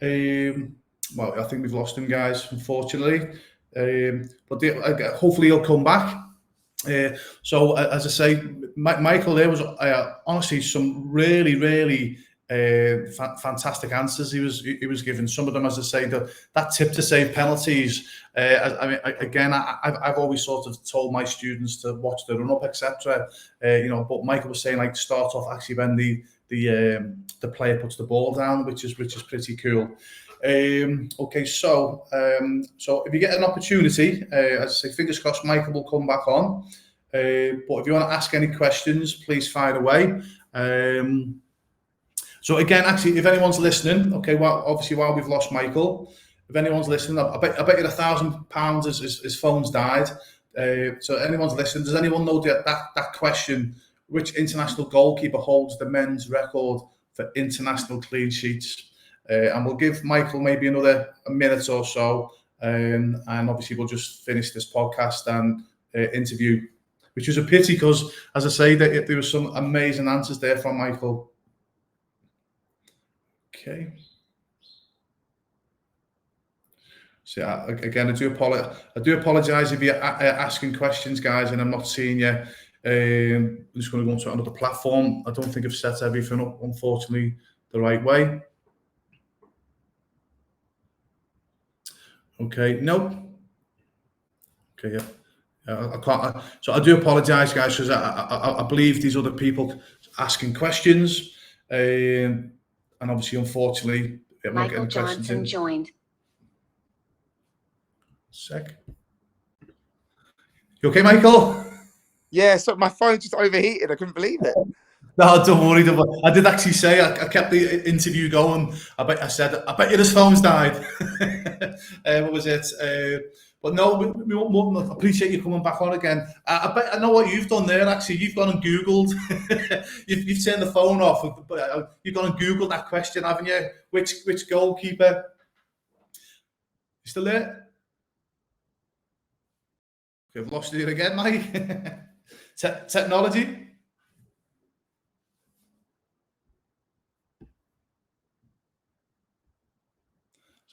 I think we've lost him, guys, unfortunately. But hopefully he'll come back. So as I say, Michael, there was honestly some really fantastic answers he was giving. Some of them, as I say, that tip to save penalties. I mean, again, I've always sort of told my students to watch the run up, etc. But Michael was saying like start off actually when the player puts the ball down, which is pretty cool. Okay, so if you get an opportunity, as I say, fingers crossed, Michael will come back on. But if you want to ask any questions, please fire away. So again, actually, if anyone's listening, okay, well, obviously while we've lost Michael, if anyone's listening, I bet you £1,000 his phone's died. So anyone's listening, does anyone know that question? Which international goalkeeper holds the men's record for international clean sheets? And we'll give Michael maybe a minute or so, and obviously we'll just finish this podcast and interview, which was a pity because, as I say, there were some amazing answers there from Michael. Okay. So again, I do apologise if you're asking questions, guys, and I'm not seeing you. I'm just going to go onto another platform. I don't think I've set everything up, unfortunately, the right way. Okay, no. Okay, yeah. I can't. So I do apologise, guys, because I believe these other people asking questions, and obviously, unfortunately, Michael Johnson joined. Sec. You okay, Michael? Yeah, so my phone just overheated. I couldn't believe it. No, don't worry. I did actually say I kept the interview going. I bet you this phone's died. What was it? But no, we won't appreciate you coming back on again. I know what you've done there. Actually, you've gone and Googled. you've turned the phone off. You've gone and Googled that question, haven't you? Which goalkeeper? You still there? Okay, I've lost you again, Mike. Technology.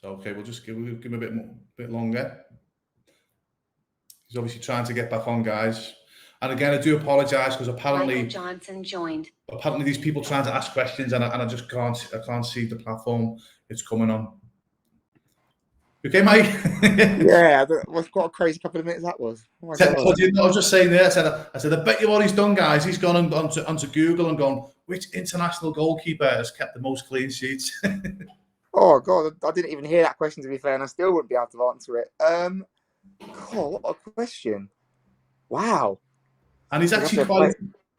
So okay, we'll just give him a bit longer. He's obviously trying to get back on, guys. And again, I do apologise because apparently Michael Johnson joined. Apparently, these people trying to ask questions, and I just can't see the platform it's coming on. You okay, Mike? Yeah, what a crazy couple of minutes that was. Oh my God. I was just saying there. I said, I bet you what he's done, guys. He's gone onto Google and gone, which international goalkeeper has kept the most clean sheets? Oh God, I didn't even hear that question, to be fair, and I still wouldn't be able to answer it. God, what a question! Wow. And he's actually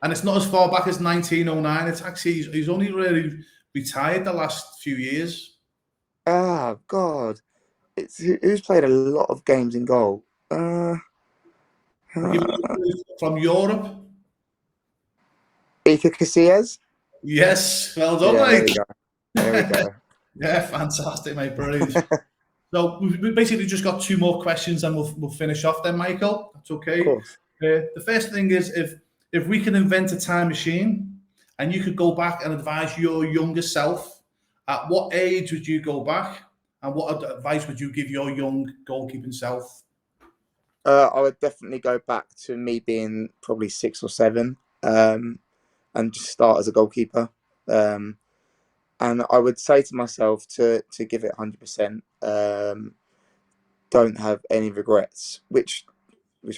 and it's not as far back as 1909. It's actually he's only really retired the last few years. Oh God, it's who's played a lot of games in goal. From Europe. Iker Casillas. Yes, well done, yeah, mate. There we go. Yeah, fantastic, mate. Brilliant. So we basically just got two more questions, and we'll finish off then, Michael. That's okay. Of course. The first thing is, if we can invent a time machine and you could go back and advise your younger self, at what age would you go back, and what advice would you give your young goalkeeping self? I would definitely go back to me being probably 6 or 7, and just start as a goalkeeper. And I would say to myself to give it 100%. Don't have any regrets, which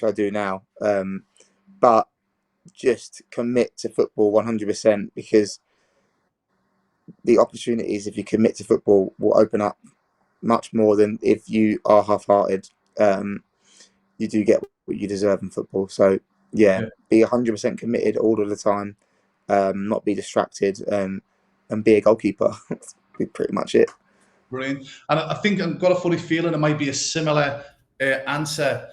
I do now. But just commit to football 100%, because the opportunities, if you commit to football, will open up much more than if you are half-hearted. You do get what you deserve in football. So yeah. Be 100% committed all of the time. Not be distracted, and be a goalkeeper. That's pretty much it. Brilliant. And I think I've got a funny feeling it might be a similar answer.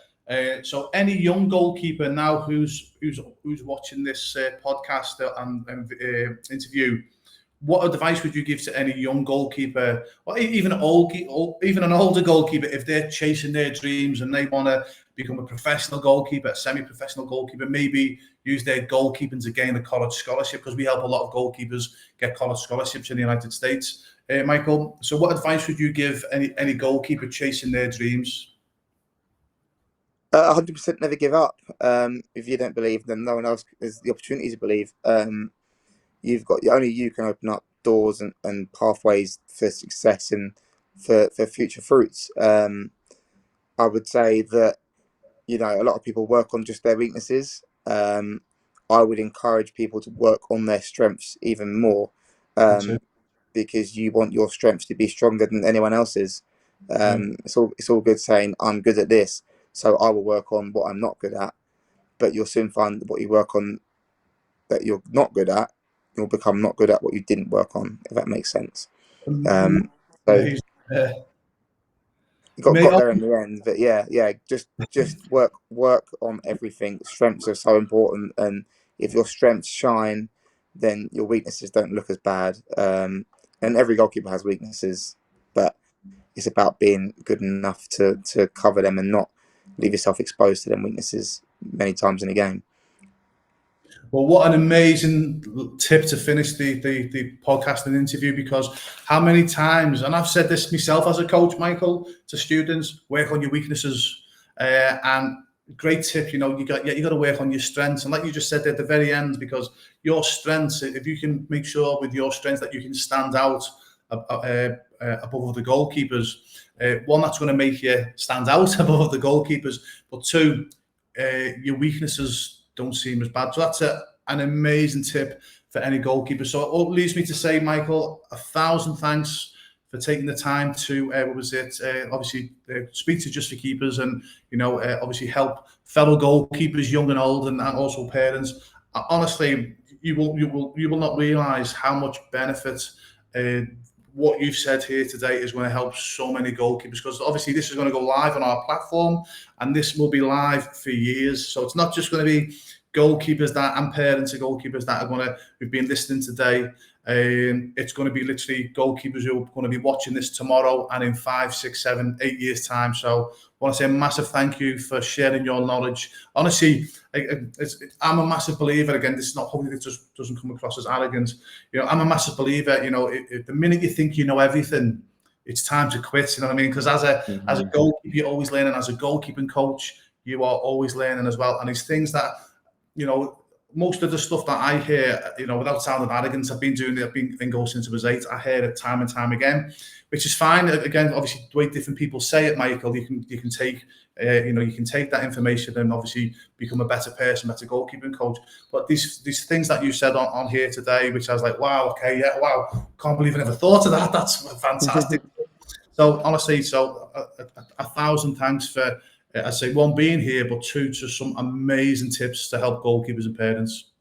So any young goalkeeper now who's watching this podcast and interview, what advice would you give to any young goalkeeper, or even an older goalkeeper, if they're chasing their dreams and they want to become a professional goalkeeper, a semi-professional goalkeeper, maybe use their goalkeeping to gain a college scholarship, because we help a lot of goalkeepers get college scholarships in the United States. Michael, so what advice would you give any goalkeeper chasing their dreams? 100% never give up. If you don't believe, then no one else has the opportunity to believe. Only you can open up doors and pathways for success and for future fruits. I would say that, a lot of people work on just their weaknesses. I would encourage people to work on their strengths even more, because you want your strengths to be stronger than anyone else's. It's all good saying I'm good at this, so I will work on what I'm not good at. But you'll soon find what you work on that you're not good at, you'll become not good at what you didn't work on, if that makes sense. So you got there in the end. But yeah, just work on everything. Strengths are so important, and if your strengths shine, then your weaknesses don't look as bad. And every goalkeeper has weaknesses, but it's about being good enough to cover them and not leave yourself exposed to them weaknesses many times in a game. Well, what an amazing tip to finish the podcast and interview, because how many times, and I've said this myself as a coach, Michael, to students, work on your weaknesses. And great tip, you got to work on your strengths. And like you just said at the very end, because your strengths, if you can make sure with your strengths that you can stand out above the goalkeepers, one, that's going to make you stand out above the goalkeepers, but two, your weaknesses don't seem as bad. So that's an amazing tip for any goalkeeper. So it leaves me to say, Michael, 1,000 thanks for taking the time to obviously speak to Just for Keepers, and obviously help fellow goalkeepers, young and old, and also parents. Honestly, you will not realise how much benefit what you've said here today is going to help so many goalkeepers, because obviously this is going to go live on our platform, and this will be live for years. So it's not just going to be goalkeepers and parents of goalkeepers that who've been listening today. It's going to be literally goalkeepers who are going to be watching this tomorrow and in 5, 6, 7, 8 years time. So I want to say a massive thank you for sharing your knowledge. Honestly, I'm a massive believer. Again, this is not, hopefully this just doesn't come across as arrogance. I'm a massive believer. The minute you think you know everything, it's time to quit. You know what I mean? Because as a goalkeeper, you're always learning. As a goalkeeping coach, you are always learning as well. And it's things that, most of the stuff that I hear, without sounding arrogant, I've been in goal since I was 8. I hear it time and time again, which is fine. Again, obviously, the way different people say it, Michael, you can take, you can take that information and obviously become a better person, better goalkeeping coach. But these things that you said on here today, which I was like, wow, okay, yeah, wow, can't believe I never thought of that. That's fantastic. So honestly, 1,000 thanks for, I say, one, being here, but two, just some amazing tips to help goalkeepers and parents.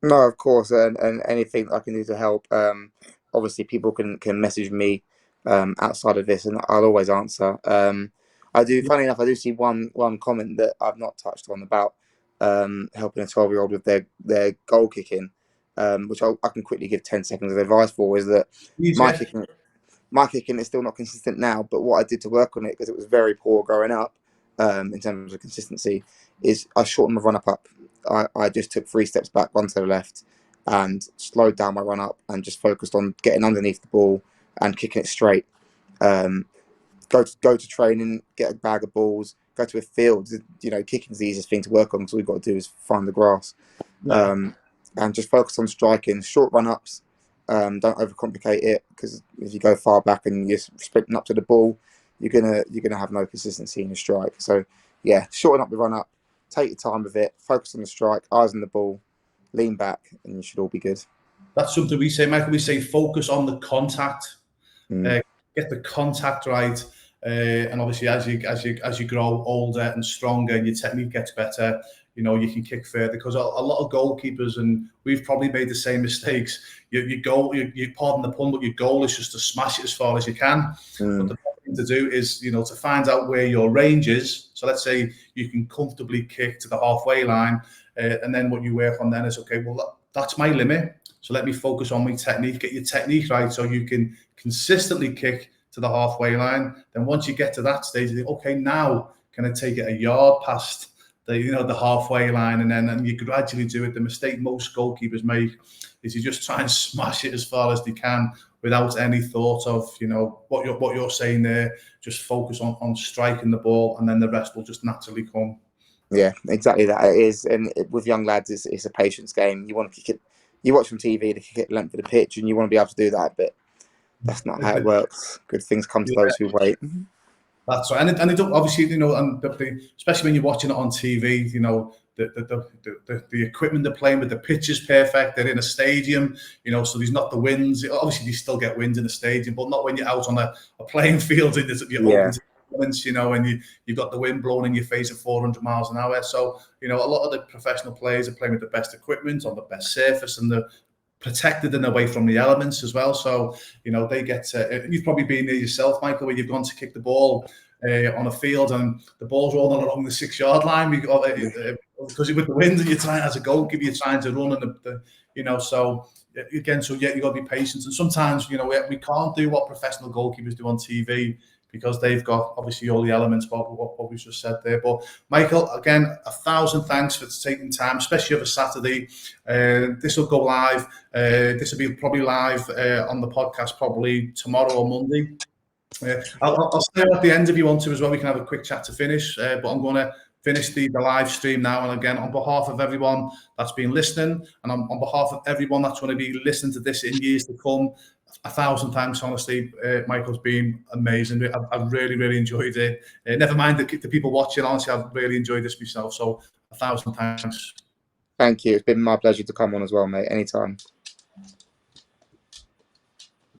No, of course, and anything I can do to help. Obviously, people can message me outside of this, and I'll always answer. Funny enough, I do see one comment that I've not touched on about helping a 12-year-old with their goal kicking, which I can quickly give 10 seconds of advice for, is that my kicking is still not consistent now, but what I did to work on it, because it was very poor growing up, in terms of consistency, is I shortened my run up. I just took 3 steps back, 1 to the left, and slowed down my run up and just focused on getting underneath the ball and kicking it straight. Go to training, get a bag of balls, go to a field. Kicking's the easiest thing to work on, because all you've got to do is find the grass. And just focus on striking, short run ups. Don't overcomplicate it, because if you go far back and you're sprinting up to the ball, you're gonna have no consistency in your strike. So yeah, shorten up the run up, take your time with it, focus on the strike, eyes on the ball, lean back, and you should all be good. That's something we say, Michael. We say focus on the contact, get the contact right, and obviously as you grow older and stronger and your technique gets better, you can kick further, because a lot of goalkeepers, and we've probably made the same mistakes. You pardon the pun, but your goal is just to smash it as far as you can. But the thing to do is, to find out where your range is. So let's say you can comfortably kick to the halfway line, and then what you work on then is, okay, well, that's my limit. So let me focus on my technique, get your technique right, so you can consistently kick to the halfway line. Then once you get to that stage, you think, okay, now can I take it a yard past the halfway line, and then you gradually do it. The mistake most goalkeepers make is you just try and smash it as far as they can without any thought of what you're saying there. Just focus on striking the ball, and then the rest will just naturally come. Yeah, exactly that it is. And with young lads, it's a patience game. You want to kick it. You watch from TV the kick it length of the pitch, and you want to be able to do that, but that's not how it works. Good things come to those who wait. That's right, and it obviously, you know, and especially when you're watching it on TV, you know, the equipment they're playing with, the pitch is perfect. They're in a stadium, you know, so there's not the winds. Obviously, you still get winds in the stadium, but not when you're out on a playing field and you're open to elements, you know, and you've got the wind blowing in your face at 400 miles an hour. So, you know, a lot of the professional players are playing with the best equipment on the best surface, and they're protected and away from the elements as well. So, you know, they get you've probably been there yourself, Michael, where you've gone to kick the ball on a field and the ball's rolling along the 6-yard line because with the wind, and you're trying, as a goalkeeper, you're trying to run, and you know, so again, so yeah, you got to be patient. And sometimes, you know, we can't do what professional goalkeepers do on TV because they've got obviously all the elements, what we just said there. But Michael, again, 1,000 thanks for taking time, especially over Saturday. This will go live. This will be probably live on the podcast probably tomorrow or Monday. I'll stay at the end if you want to as well. We can have a quick chat to finish, but I'm going to finish the live stream now. And again, on behalf of everyone that's been listening, and on behalf of everyone that's going to be listening to this in years to come, 1,000 thanks. Honestly, Michael's been amazing. I've really enjoyed it. Never mind the people watching. Honestly, I've really enjoyed this myself. So 1,000 thanks. Thank you. It's been my pleasure to come on as well, mate. Anytime.